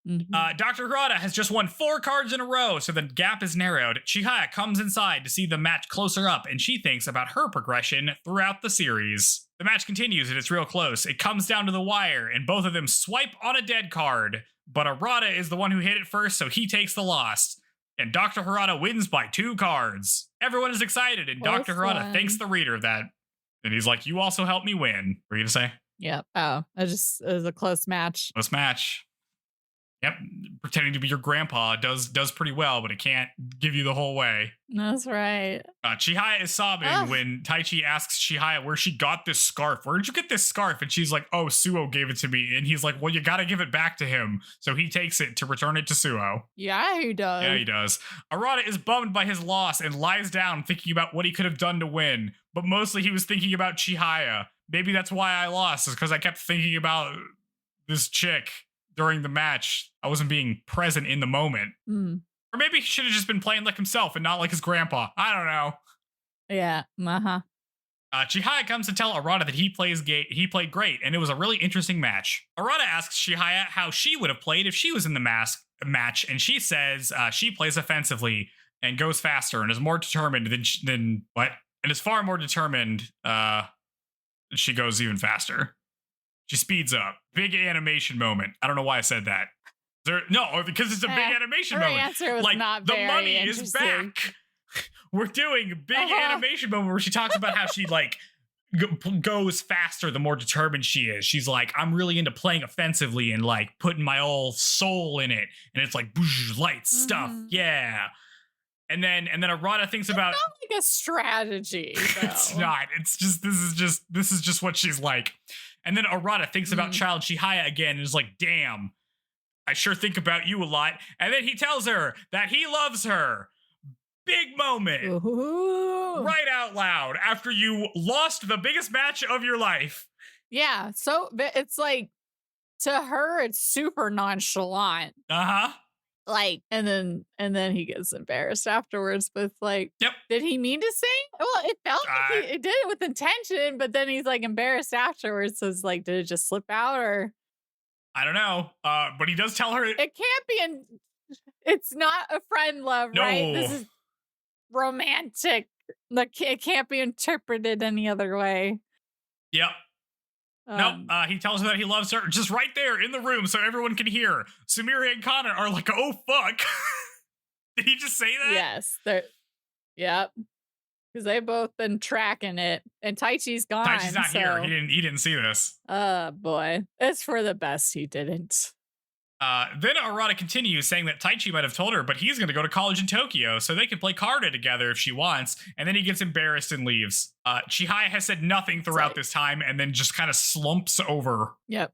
Dr. Harada has just won 4 cards in a row, so the gap is narrowed. Chihaya comes inside to see the match closer up, and she thinks about her progression throughout the series. The match continues, and it's real close. It comes down to the wire, and both of them swipe on a dead card. But Arata is the one who hit it first, so he takes the loss. And Dr. Harada wins by 2 cards. Everyone is excited, and Dr. Harada thanks the reader of that. And he's like, you also helped me win. What are you going to say? Yep. Oh, it was a close match. Close match. Yep. Pretending to be your grandpa does pretty well, but it can't give you the whole way. That's right. Chihaya is sobbing when Taichi asks Chihaya where she got this scarf. Where did you get this scarf? And she's like, oh, Suo gave it to me. And he's like, well, you got to give it back to him. So he takes it to return it to Suo. Yeah, he does. Yeah, he does. Arata is bummed by his loss and lies down thinking about what he could have done to win. But mostly he was thinking about Chihaya. Maybe that's why I lost, is because I kept thinking about this chick during the match. I wasn't being present in the moment. Or maybe he should have just been playing like himself and not like his grandpa. I don't know. Yeah. Chihaya comes to tell Arata that he played great, and it was a really interesting match. Arata asks Chihaya how she would have played if she was in the match, and she says she plays offensively and goes faster and is more determined than what? And is far more determined. She goes even faster. She speeds up. Big animation moment. I don't know why I said that. No, because it's a big animation moment. Her answer was like, not the very money is back. We're doing a big animation moment where she talks about how she like goes faster the more determined she is. She's like, I'm really into playing offensively and like putting my whole soul in it. And it's like light stuff. Yeah. And then Arata thinks about, not like a strategy. Though. It's not. It's just this is just what she's like. And then Arata thinks about child Chihaya again and is like, damn, I sure think about you a lot. And then he tells her that he loves her. Big moment. Ooh. Right out loud after you lost the biggest match of your life. Yeah. So it's like, to her, it's super nonchalant. Like, and then he gets embarrassed afterwards, but it's like, yep. Did he mean to sing? Well, it felt like he did it with intention, but then he's like embarrassed afterwards. So it's like, did it just slip out, or? I don't know. But he does tell her it can't be it's not a friend love, right? This is romantic. It can't be interpreted any other way. Yep. He tells her that he loves her just right there in the room so everyone can hear. Sumire and Kana are like, oh, fuck. Did he just say that? Yes. Yep. Because they've both been tracking it. And Taichi's gone. Taichi's not here. He didn't see this. Boy. It's for the best he didn't. Then Arata continues saying that Taichi might have told her, but he's going to go to college in Tokyo so they can play Harada together if she wants. And then he gets embarrassed and leaves. Chihaya has said nothing throughout this time and then just kind of slumps over. Yep.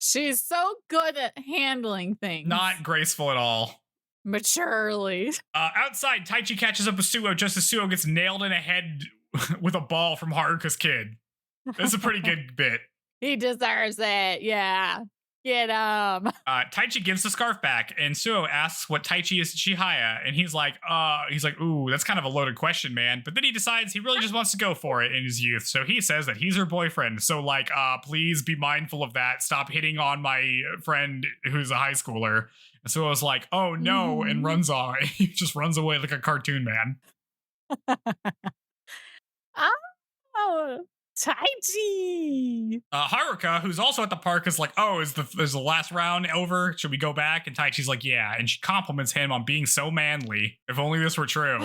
She's so good at handling things. Not graceful at all. Maturely. Outside, Taichi catches up with Suo just as Suo gets nailed in the head with a ball from Haruka's kid. That's a pretty good bit. He deserves it. Yeah. Get him. Taichi gives the scarf back, and Suo asks what Taichi is to Chihaya, and he's like, ooh, that's kind of a loaded question, man. But then he decides he really just wants to go for it in his youth, so he says that he's her boyfriend. So, like, please be mindful of that. Stop hitting on my friend who's a high schooler. And Suo was like, oh no, and runs off. He just runs away like a cartoon man. Oh. Taichi. Haruka, who's also at the park, is like, oh, is the last round over? Should we go back? And Taichi's like, yeah. And she compliments him on being so manly. If only this were true.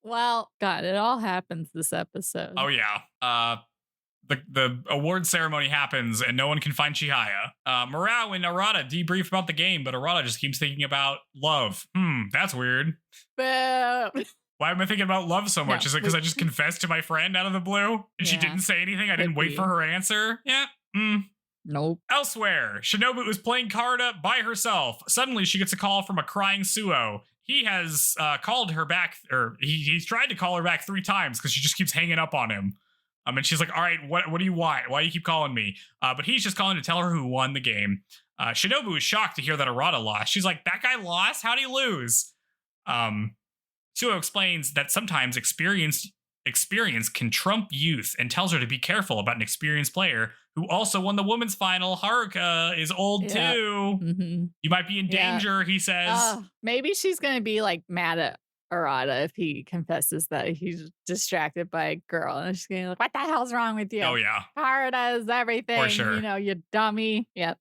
Well, God, it all happens this episode. Oh, yeah. the award ceremony happens and no one can find Chihaya. Morale and Arata debrief about the game, but Arata just keeps thinking about love. That's weird. But Why am I thinking about love so much? No, Is it because I just confessed to my friend out of the blue and she Yeah. didn't say anything? I didn't Could wait be. for her answer? Yeah. nope. Elsewhere, Shinobu is playing Harada by herself. Suddenly, she gets a call from a crying Suo. He has called her back, or he's tried to call her back 3 times because she just keeps hanging up on him. And she's like, all right, what do you want? Why do you keep calling me? But he's just calling to tell her who won the game. Shinobu is shocked to hear that Arata lost. She's like, that guy lost? How'd he lose? Suo explains that sometimes experience can trump youth and tells her to be careful about an experienced player who also won the women's final. Haruka is old Yeah. too. Mm-hmm. You might be in danger, he says. Maybe she's gonna be like mad at Arata if he confesses that he's distracted by a girl, and she's gonna be like, "What the hell's wrong with you? Oh, yeah. Harada is everything. For sure. You know, you dummy." Yep.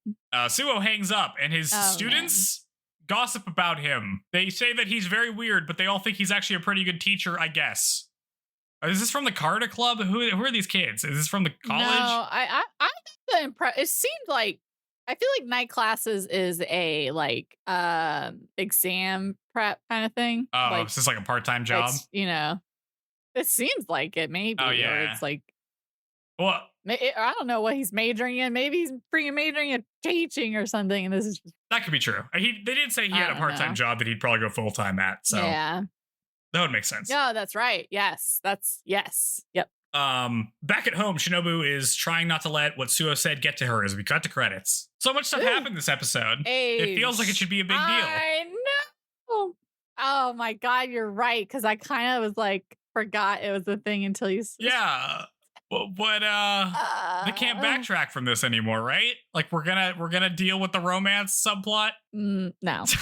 Suo hangs up, and his students gossip about him. They say that he's very weird, but they all think he's actually a pretty good teacher, I guess. Is this from the Carter Club? Who are these kids? Is this from the college? No, it seemed like I feel like night classes is a like exam prep kind of thing. Oh, like, is this like a part-time job? It seems like it maybe. Oh, Or yeah. it's like Well, I don't know what he's majoring in. Maybe he's freaking majoring in teaching or something. And this is just that could be true. They did say he I had a don't part-time know. job that he'd probably go full-time at. So yeah. that would make sense. Yeah, that's right. Yes, yes. Yep. Back at home, Shinobu is trying not to let what Suo said get to her as we cut to credits. So much stuff happened this episode. It feels like it should be a big deal. I know. Oh my god, you're right. Because I kind of was like forgot it was a thing until you. Yeah. But they can't backtrack from this anymore, right? Like we're gonna deal with the romance subplot. No.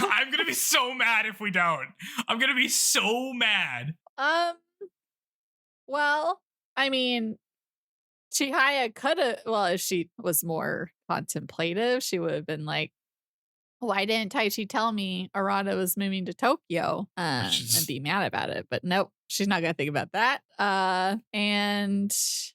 I'm gonna be so mad if we don't. I'm gonna be so mad. Well, I mean, Chihaya could have. Well, if she was more contemplative, she would have been like, "Why didn't Taichi tell me Arata was moving to Tokyo?" And be mad about it. But nope, she's not gonna think about that. And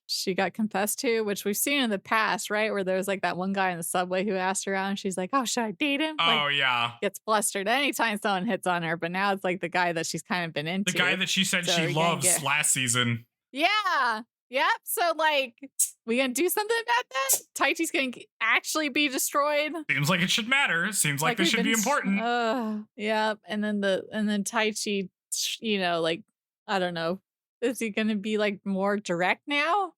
she got confessed to, which we've seen in the past, right? Where there was like that one guy in the subway who asked her out, and she's like, "Oh, should I date him?" Oh, like, yeah. gets flustered anytime someone hits on her. But now it's like the guy that she's kind of been into. The guy that she said So she we're gonna loves last season. Yeah. Yep. So like, we gonna do something about that? Taichi's gonna actually be destroyed. Seems like it should matter. Seems like this we've should be been important. Yep. And then Taichi, like, I don't know. Is he gonna be like more direct now?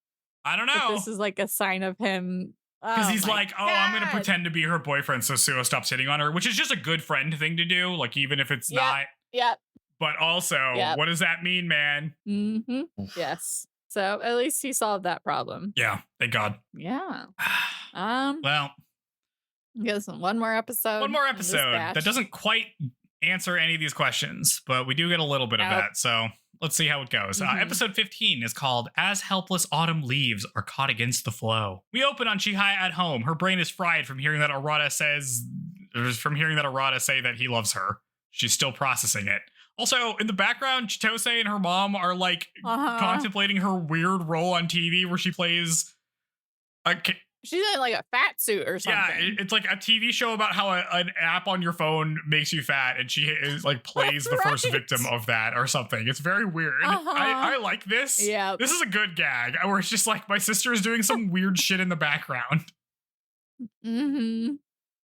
I don't If know. this is like a sign of him. Because he's my like, I'm going to God. pretend to be her boyfriend so Suo stops hitting on her, which is just a good friend thing to do. Like, even if it's not. Yep. But also, Yep. what does that mean, man? Mm-hmm. Yes. So at least he solved that problem. Yeah, thank God. Yeah. Well, I guess one more episode. one more in this episode batch. that doesn't quite answer any of these questions, but we do get a little bit of Nope. that. So let's see how it goes. Mhm. Episode 15 is called As Helpless Autumn Leaves Are Caught Against the Flow. We open on Chihaya at home. Her brain is fried from hearing that Arata say that he loves her. She's still processing it. Also, in the background, Chitose and her mom are like contemplating her weird role on TV where she plays She's in like a fat suit or something. yeah, it's like a TV show about how an app on your phone makes you fat, and she is like plays the first Right. victim of that or something. It's very weird. I like this. Yeah. This is a good gag where it's just like my sister is doing some weird shit in the background. Mm-hmm.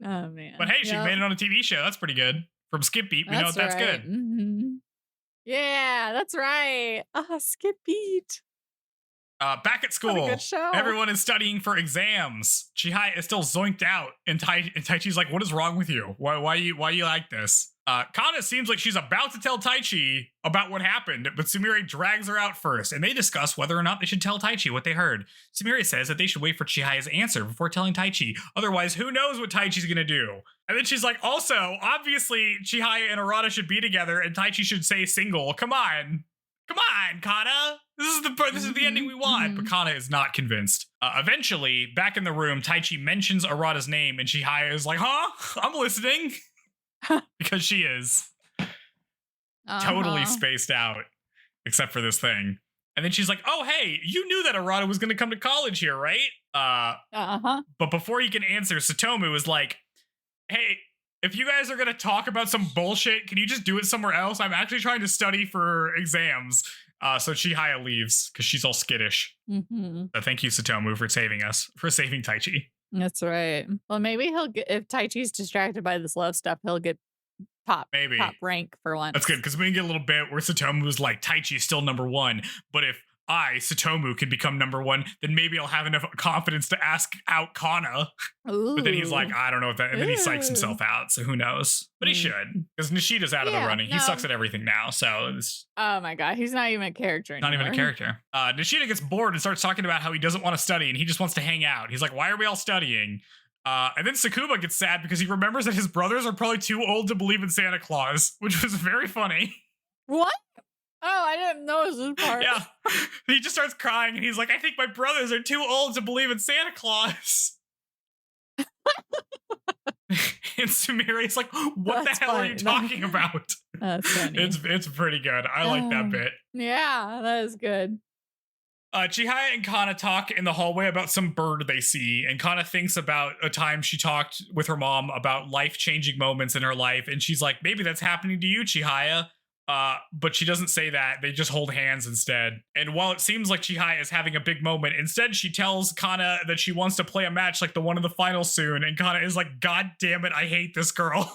Oh man. But hey, she made it on a TV show. That's pretty good. From Skip Beat, we know that's right. good. Mm-hmm. Yeah, that's right. Skip Beat. Back at school, What a good show. everyone is studying for exams. Chihaya is still zoinked out, and Taichi's like, "What is wrong with you? Why you like this?" Kana seems like she's about to tell Taichi about what happened, but Sumire drags her out first, and they discuss whether or not they should tell Taichi what they heard. Sumire says that they should wait for Chihaya's answer before telling Taichi. Otherwise, who knows what Taichi's gonna do? And then she's like, also, obviously, Chihaya and Arata should be together, and Taichi should say single. Come on, Kana. This is the ending we want. But Kana is not convinced. Eventually, back in the room, Taichi mentions Arata's name, and Chihaya is like, "Huh? I'm listening," because she is totally spaced out, except for this thing. And then she's like, oh, hey, you knew that Arata was going to come to college here, right? Uh-huh. But before he can answer, Satomu is like, hey, if you guys are going to talk about some bullshit, can you just do it somewhere else? I'm actually trying to study for exams. So Chihaya leaves because she's all skittish. Mm-hmm. So thank you, Satomu, for saving us, for saving Taichi. That's right. Well, maybe he'll get, if Taichi's distracted by this love stuff, he'll get top rank for once. That's good, because we can get a little bit where Satomu's like, Taichi's still number one, but if Satomu, can become number one, then maybe I'll have enough confidence to ask out Kana. Ooh. But then he's like, I don't know what that, and then he psychs himself out, so who knows? But he should, because Nishida's out of the running. He sucks at everything now, so oh my god, he's not even a character anymore. Not even a character. Nishida gets bored and starts talking about how he doesn't want to study and he just wants to hang out. He's like, why are we all studying? And then Sakuma gets sad because he remembers that his brothers are probably too old to believe in Santa Claus, which was very funny. What? Oh, I didn't notice this part. Yeah. He just starts crying and he's like, I think my brothers are too old to believe in Santa Claus. And Sumire's like, what the hell are you talking about? That's funny. It's pretty good. I like that bit. Yeah, that is good. Chihaya and Kana talk in the hallway about some bird they see, and Kana thinks about a time she talked with her mom about life-changing moments in her life, and she's like, maybe that's happening to you, Chihaya. But she doesn't say that. They just hold hands instead. And while it seems like Chihaya is having a big moment, instead she tells Kana that she wants to play a match like the one in the finals soon, and Kana is like, God damn it, I hate this girl.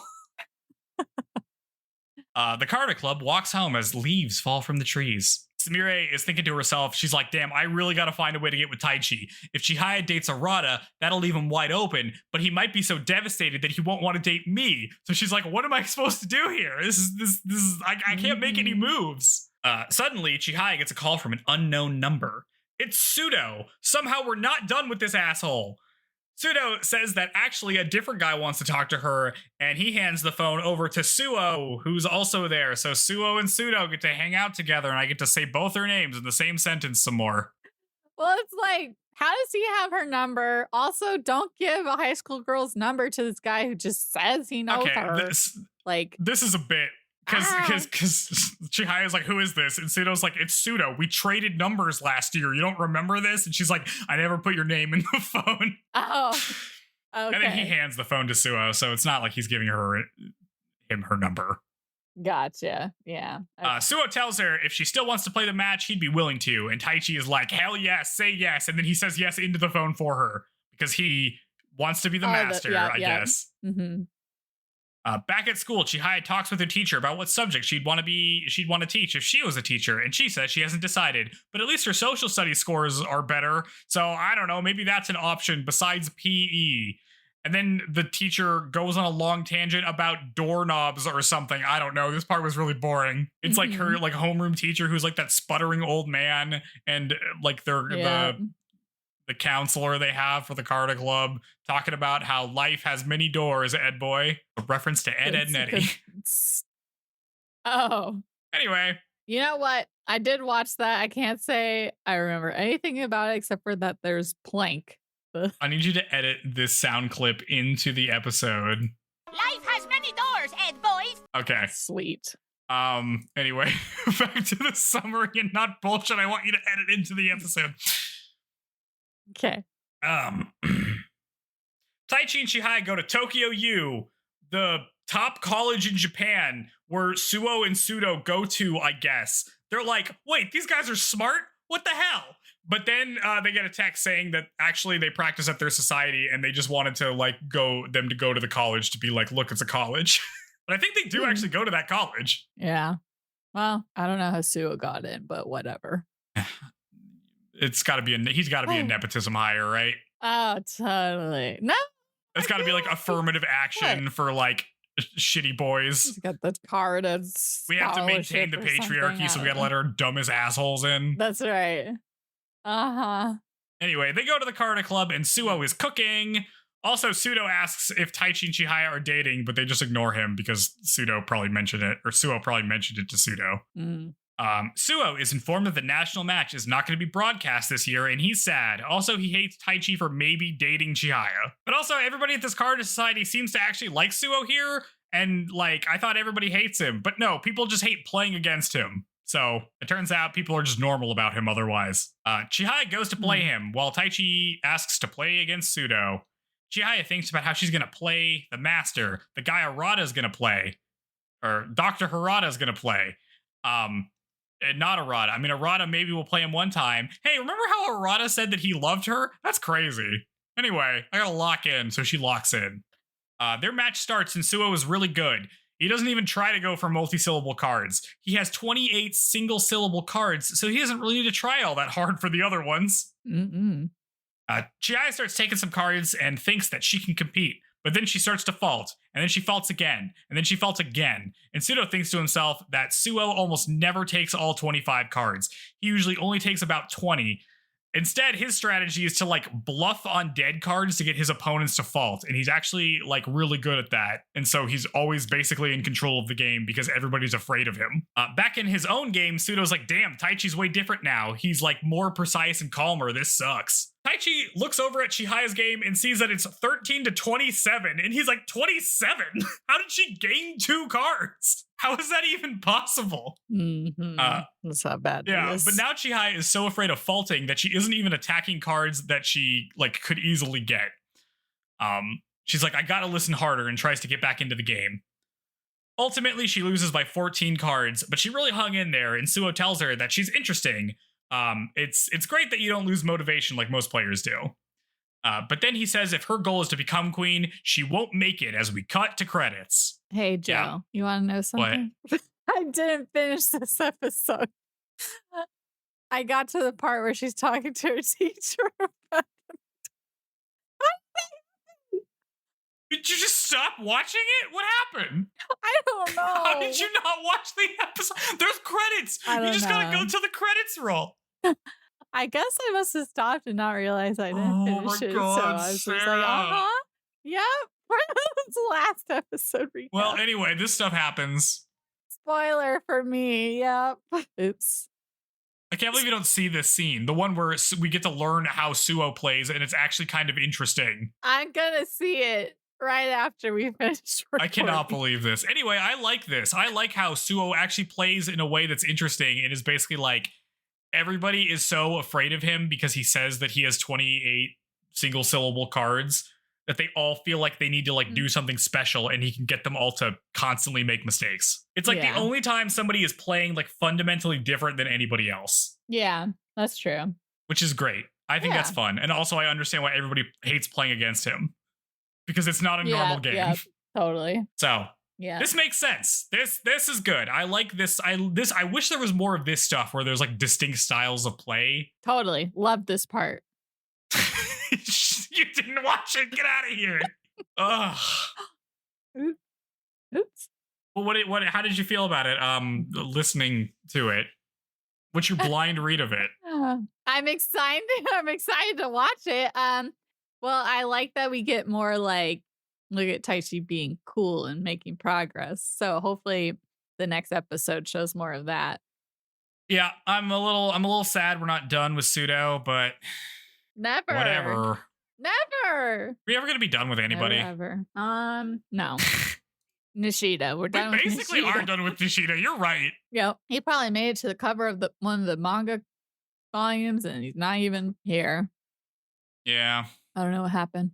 The Carter Club walks home as leaves fall from the trees. Sumire is thinking to herself, she's like, damn, I really gotta find a way to get with Taichi. If Chihaya dates Arata, that'll leave him wide open, but he might be so devastated that he won't want to date me. So she's like, what am I supposed to do here? This is I can't make any moves. Suddenly, Chihaya gets a call from an unknown number. It's Pseudo. Somehow we're not done with this asshole. Pseudo says that actually a different guy wants to talk to her, and he hands the phone over to Suo, who's also there. So Suo and Pseudo get to hang out together, and I get to say both their names in the same sentence some more. Well, it's like, how does he have her number? Also, don't give a high school girl's number to this guy who just says he knows her. This is a bit. Because Chihaya's like, who is this? And Pseudo's like, it's Pseudo. We traded numbers last year. You don't remember this? And she's like, I never put your name in the phone. Oh, okay. And then he hands the phone to Suo, so it's not like he's giving him her number. Gotcha. Yeah. Okay. Suo tells her if she still wants to play the match, he'd be willing to. And Taichi is like, hell yes, say yes. And then he says yes into the phone for her because he wants to be the master, I guess. Mm-hmm. Back at school, Chihaya talks with her teacher about what subject she'd want to teach if she was a teacher, and she says she hasn't decided, but at least her social studies scores are better, so I don't know, maybe that's an option besides PE. And then the teacher goes on a long tangent about doorknobs or something. I don't know. This part was really boring. It's like her like homeroom teacher who's like that sputtering old man, and like the counselor they have for the Carter Club talking about how life has many doors, Ed boy. A reference to Ed and Eddie. Oh. Anyway. You know what? I did watch that. I can't say I remember anything about it except for that there's Plank. I need you to edit this sound clip into the episode. Life has many doors, Ed boys. Okay. Sweet. Anyway, back to the summary and not bullshit I want you to edit into the episode. Okay. Taichi and Chihaya go to Tokyo U, the top college in Japan, where Suo and Pseudo go to, I guess. They're like, wait, these guys are smart? What the hell? But then they get a text saying that actually they practice at their society and they just wanted to go to the college to be like, look, it's a college. But I think they do actually go to that college. Yeah. Well, I don't know how Suo got in, but whatever. It's got to be he's got to be a nepotism hire, right? Oh, totally. No. It's got to be like affirmative action for like shitty boys. He's got the card as we have to maintain the patriarchy, so we got to let our dumbest assholes in. That's right. Uh-huh. Anyway, they go to the Carter Club and Suo is cooking. Also, Pseudo asks if Taichi and Chihaya are dating, but they just ignore him because Suo probably mentioned it to Pseudo. Mm. Suo is informed that the national match is not going to be broadcast this year, and he's sad. Also, he hates Taichi for maybe dating Chihaya. But also, everybody at this Carter Society seems to actually like Suo here, and like, I thought everybody hates him. But no, people just hate playing against him. So it turns out people are just normal about him otherwise. Chihaya goes to play him while Taichi asks to play against Pseudo. Chihaya thinks about how she's going to play the master, the guy Arata is going to play, or Dr. Harada is going to play. And not Arata. I mean, Arata maybe will play him one time. Hey, remember how Arata said that he loved her? That's crazy. Anyway, I gotta lock in, so she locks in. Their match starts, and Suo is really good. He doesn't even try to go for multi-syllable cards. He has 28 single-syllable cards, so he doesn't really need to try all that hard for the other ones. Chihaya starts taking some cards and thinks that she can compete. But then she starts to fault, and then she faults again, and then she faults again. And Pseudo thinks to himself that Suo almost never takes all 25 cards. He usually only takes about 20. Instead, his strategy is to like bluff on dead cards to get his opponents to fault. And he's actually like really good at that. And so he's always basically in control of the game because everybody's afraid of him. Back in his own game, Pseudo's like, damn, Taichi's way different now. He's like more precise and calmer. This sucks. Taichi looks over at Chihaya's game and sees that it's 13 to 27. And he's like, 27? How did she gain 2 cards? How is that even possible? That's not bad. Yeah, but now Chihaya is so afraid of faulting that she isn't even attacking cards that she like could easily get. She's like, I gotta listen harder, and tries to get back into the game. Ultimately, she loses by 14 cards, but she really hung in there, and Suo tells her that she's interesting. It's great that you don't lose motivation like most players do. But then he says if her goal is to become queen, she won't make it as we cut to credits. Hey, Joe, you want to know something? I didn't finish this episode. I got to the part where she's talking to her teacher about Did you just stop watching it? What happened? I don't know. How did you not watch the episode? There's credits. You just gotta go to the credits roll. I guess I must have stopped and not realize I didn't finish it. God, so I was just like, yep. It's the last episode recap. Well, anyway, this stuff happens. Spoiler for me. Yep. Oops. I can't believe you don't see this scene. The one where we get to learn how Suo plays, and it's actually kind of interesting. I'm gonna see it right after we finish recording. I cannot believe this. Anyway, I like this. I like how Suo actually plays in a way that's interesting and is basically like, everybody is so afraid of him because he says that he has 28 single syllable cards that they all feel like they need to like do something special, and he can get them all to constantly make mistakes. It's like the only time somebody is playing like fundamentally different than anybody else. Yeah, that's true. Which is great. I think that's fun. And also I understand why everybody hates playing against him, because it's not a normal game. Yeah, totally. So this makes sense. This is good. I like this. I wish there was more of this stuff where there's like distinct styles of play. Totally. Love this part. You didn't watch it. Get out of here. Ugh. Oops. Well, how did you feel about it? Listening to it. What's your blind read of it? I'm excited. I'm excited to watch it. Well, I like that we get more like, look at Taichi being cool and making progress. So hopefully the next episode shows more of that. Yeah, I'm a little sad we're not done with Pseudo, but never. Whatever. Never. Are we ever gonna be done with anybody? Never. No. Nishida. We're done we with basically Nishida. are done with Nishida. You're right. Yep. He probably made it to the cover of one of the manga volumes, and he's not even here. Yeah. I don't know what happened.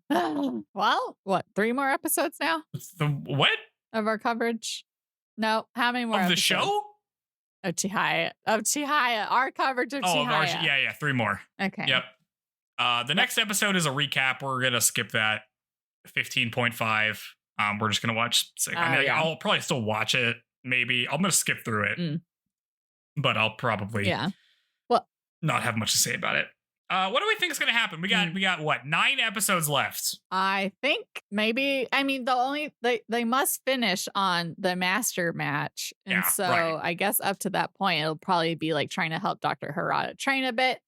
Well, what? 3 more episodes now? The what? Of our coverage? No. How many more of episodes? the show? Of Chihaya. Our coverage of Chihaya. Yeah, 3 more. Okay. Yep. The next episode is a recap. We're gonna skip that. 15.5. We're just gonna watch. I'll probably still watch it. Maybe I'm gonna skip through it, but I'll probably not have much to say about it. What do we think is gonna happen? We got what, 9 episodes left? I think maybe. I mean, they must finish on the master match, and I guess up to that point, it'll probably be like trying to help Dr. Harada train a bit,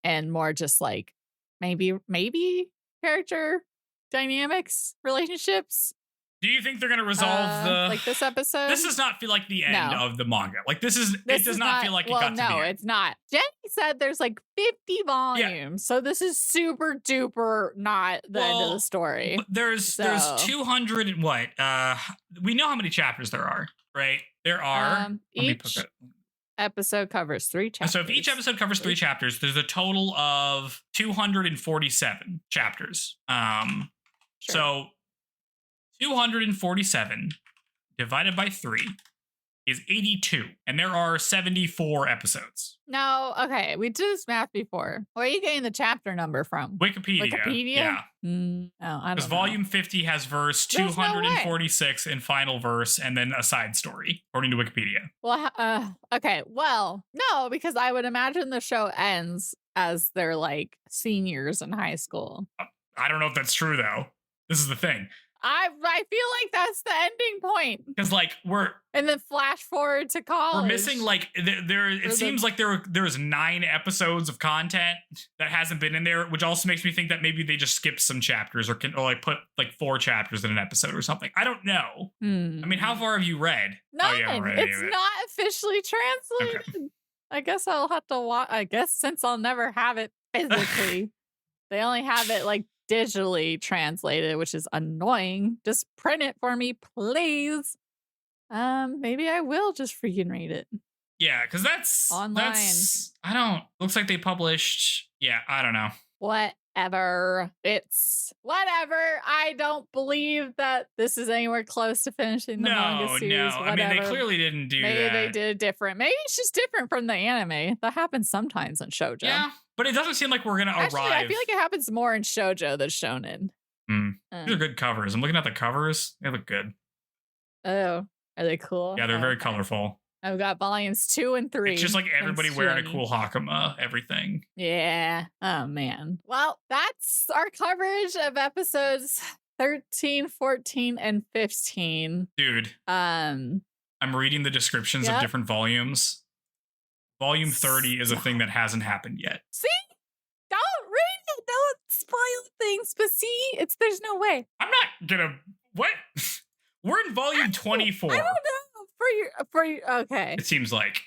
and more just like maybe character dynamics, relationships. Do you think they're going to resolve like this episode? This does not feel like the end of the manga. Like it does not feel like it got to the end. No, it's not. Jenny said there's like 50 volumes, so this is super duper not the end of the story. There's 200 and what? We know how many chapters there are, right? There are. episode covers 3 chapters. So if each episode covers 3 chapters, there's a total of 247 chapters. Sure. So 247 divided by 3 is 82, and there are 74 episodes. No, okay, we did this math before. Where are you getting the chapter number from? Wikipedia. Yeah. Oh, I don't know. Because volume 50 has verse There's no 246 and final verse, and then a side story, according to Wikipedia. Well, okay, well, no, because I would imagine the show ends as they're like seniors in high school. I don't know if that's true, though. This is the thing. I feel like that's the ending point. Because, like, and then flash forward to college. We're missing, like, it seems like there's 9 episodes of content that hasn't been in there, which also makes me think that maybe they just skipped some chapters or like put like 4 chapters in an episode or something. I don't know. I mean, how far have you read? None. Oh, you haven't read It's any of it. not officially translated. Okay. I guess I'll have to watch. I guess since I'll never have it physically, they only have it like digitally translated, which is annoying. Just print it for me, please. Maybe I will just freaking read it. Yeah, because that's online. Looks like they published. Yeah, I don't know. Whatever. It's whatever. I don't believe that this is anywhere close to finishing the manga series. No. Whatever. I mean, they clearly didn't do that. Maybe they did it different. Maybe it's just different from the anime. That happens sometimes in shoujo. Yeah, but it doesn't seem like we're gonna arrive. I feel like it happens more in shoujo than shonen. These are good covers. I'm looking at the covers. They look good. Oh, are they cool? Yeah, they're very colorful. I've got volumes 2 and 3. It's just like everybody wearing a cool Hakama, everything. Yeah. Oh, man. Well, that's our coverage of episodes 13, 14, and 15. Dude. I'm reading the descriptions of different volumes. Volume 30 is a thing that hasn't happened yet. See? Don't read it. Don't spoil things. But see, there's no way. I'm not gonna. What? We're in volume 24. I don't know. Okay. It seems like.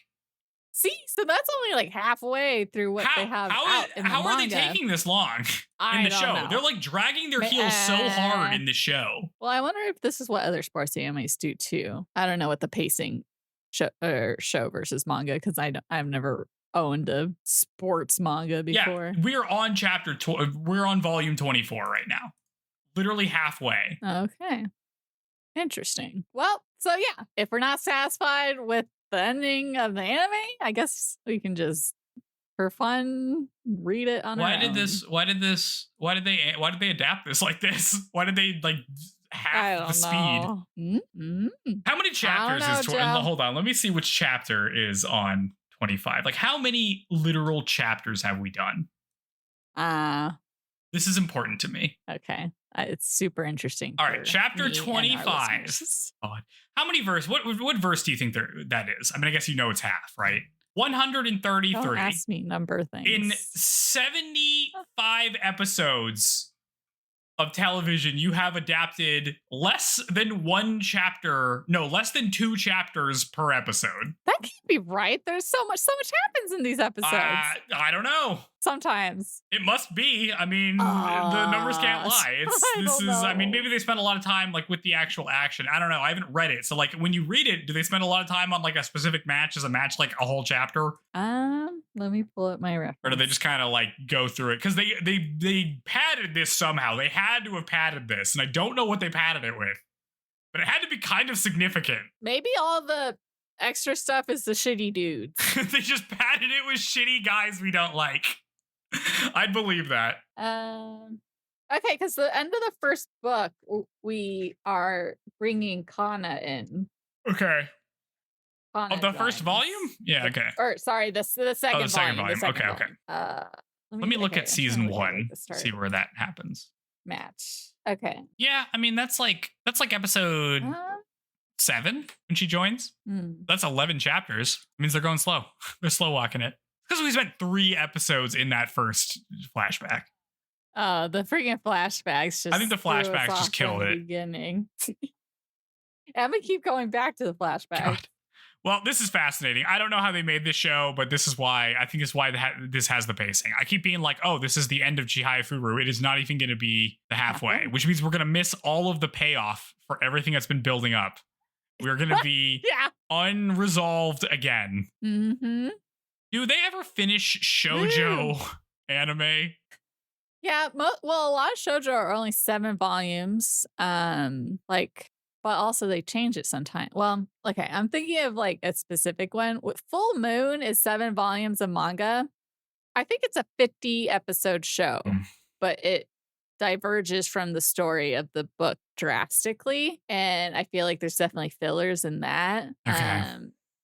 See, so that's only like halfway through what they have out in the How are they manga. taking this long in the show? Know. They're like dragging their heels so hard in the show. Well, I wonder if this is what other sports animes do too. I don't know what the pacing show versus manga, because I've never owned a sports manga before. Yeah, we're on we're on volume 24 right now. Literally halfway. Okay. Interesting. Well, so yeah, if we're not satisfied with the ending of the anime, I guess we can just, for fun, read it on our own. Why did they adapt this like this? Why did they like half the speed? How many chapters is hold on, let me see which chapter is on 25. Like, how many literal chapters have we done? This is important to me. Okay. It's super interesting. All right, chapter 25. How many verse? What verse do you think that is? I mean, I guess you know it's half, right? 133. Don't ask me number things. In 75 episodes of television, you have adapted less than 2 chapters per episode. That can't be right. There's so much happens in these episodes. I don't know. Sometimes it must be. I mean, the numbers can't lie. I mean, maybe they spent a lot of time like with the actual action. I don't know. I haven't read it. So like when you read it, do they spend a lot of time on like a specific match? Is a match like a whole chapter? Let me pull up my reference. Or do they just kind of like go through it? Because they padded this somehow. They had to have padded this, and I don't know what they padded it with, but it had to be kind of significant. Maybe all the extra stuff is the shitty dudes. They just padded it with shitty guys we don't like. I'd believe that. Okay, because the end of the first book, we are bringing Kana in. Okay. Kana of the first volume? Yeah, okay. Or sorry, the second volume. Okay. Let me look at season 1, see where that happens. Match. Okay. Yeah, I mean that's like episode 7 when she joins. That's 11 chapters. It means they're going slow. They're slow walking it. Because we spent 3 episodes in that first flashback. Oh, the freaking flashbacks just. I think the flashbacks just killed it. Beginning. I'm gonna keep going back to the flashback. God. Well, this is fascinating. I don't know how they made this show, but this is why this has the pacing. I keep being like, oh, this is the end of Chihayafuru. It is not even going to be the halfway, which means we're going to miss all of the payoff for everything that's been building up. We're going to be Yeah. unresolved again. Mm-hmm. Do they ever finish shoujo anime? Yeah, well, a lot of shoujo are only 7 volumes. But also they change it sometimes. Well, okay, I'm thinking of like a specific one. Full Moon is 7 volumes of manga. I think it's a 50 episode show, but it diverges from the story of the book drastically, and I feel like there's definitely fillers in that. Okay.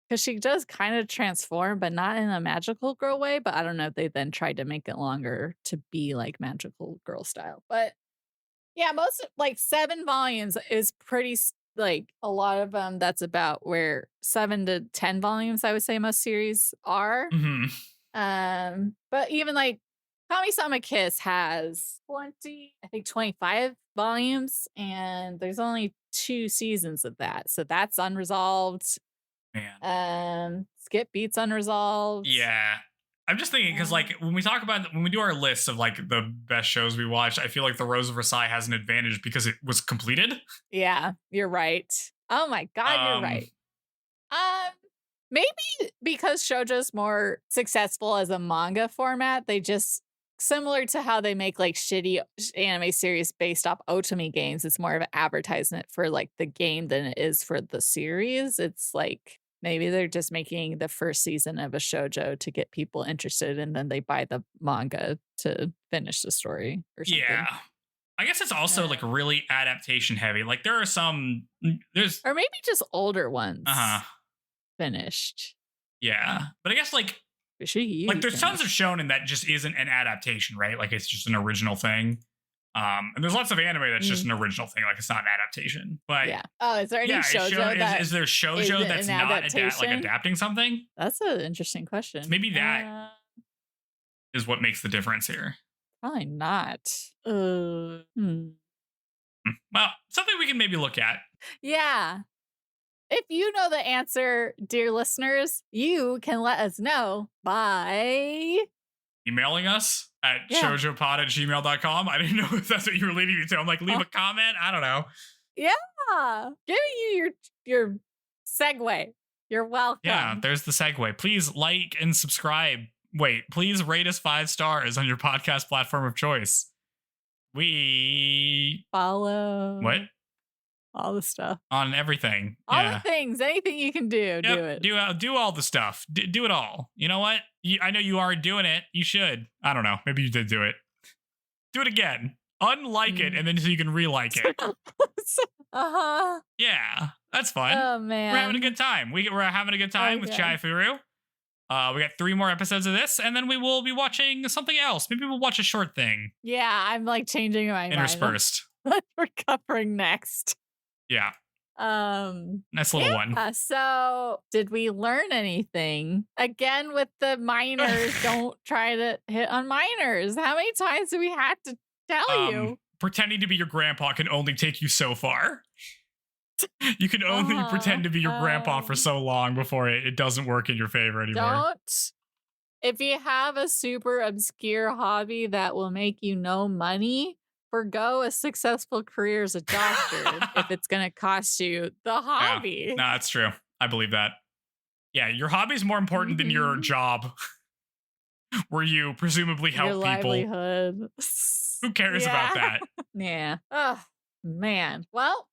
Because she does kind of transform, but not in a magical girl way. But I don't know if they then tried to make it longer to be like magical girl style. But yeah, most like 7 volumes is pretty like a lot of them. That's about where 7 to 10 volumes I would say most series are. But even like Kami-sama Kiss has 25 volumes, and there's only 2 seasons of that, so that's unresolved. Man. Skip Beat's unresolved. Yeah. I'm just thinking because like when we do our lists of like the best shows we watched, I feel like The Rose of Versailles has an advantage because it was completed. Yeah, you're right. Oh my god, you're right. Maybe because shoujo's more successful as a manga format, they just similar to how they make like shitty anime series based off otome games. It's more of an advertisement for like the game than it is for the series. It's like maybe they're just making the first season of a shoujo to get people interested, and then they buy the manga to finish the story or something. Yeah. I guess it's also like really adaptation heavy. Like there are some or maybe just older ones. Finished. Yeah. But I guess like there's tons of shonen that just isn't an adaptation, right? Like it's just an original thing. And there's lots of anime that's just an original thing, like it's not an adaptation. But yeah. Oh, is there any shoujo is there shoujo that's not adapting something? That's an interesting question. Maybe that is what makes the difference here. Probably not. Well, something we can maybe look at. Yeah. If you know the answer, dear listeners, you can let us know by emailing us at shoujopod@gmail.com. I didn't know if that's what you were leading me to. I'm like, leave a comment. I don't know. Yeah. Giving you your segue. You're welcome. Yeah, there's the segue. Please like and subscribe. Wait, please rate us 5 stars on your podcast platform of choice. We follow. What? All the stuff. On everything. All the things. Anything you can do, do it. Do all the stuff. Do it all. You know what? I know you are doing it. You should. I don't know. Maybe you did do it. Do it again. Unlike it, and then so you can re-like it. Yeah, that's fun. Oh, man. We're having a good time. We're having a good time with Chihayafuru. We got 3 more episodes of this, and then we will be watching something else. Maybe we'll watch a short thing. Yeah, I'm like changing my mind. Interspersed. What we're covering next. Yeah. Nice little one. So did we learn anything? Again with the minors, don't try to hit on minors. How many times do we have to tell you? Pretending to be your grandpa can only take you so far. You can only pretend to be your grandpa for so long before it doesn't work in your favor anymore. If you have a super obscure hobby that will make you no money, forgo a successful career as a doctor if it's going to cost you the hobby. Yeah. No, that's true. I believe that. Yeah, your hobby's more important than your job, where you presumably help your livelihood. People. Who cares about that? Yeah. Oh, man. Well,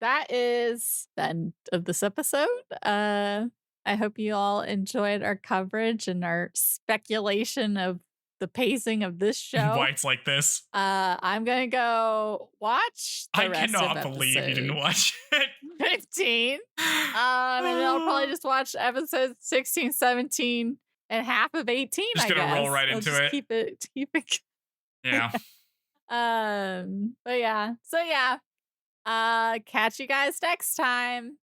that is the end of this episode. I hope you all enjoyed our coverage and our speculation of the pacing of this show. Why it's like this. I'm gonna go watch the rest cannot of believe you didn't watch it. 15. And then I'll probably just watch episodes 16, 17, and half of 18. Just gonna roll right into it. Keep it. Yeah. But yeah. So yeah. Catch you guys next time.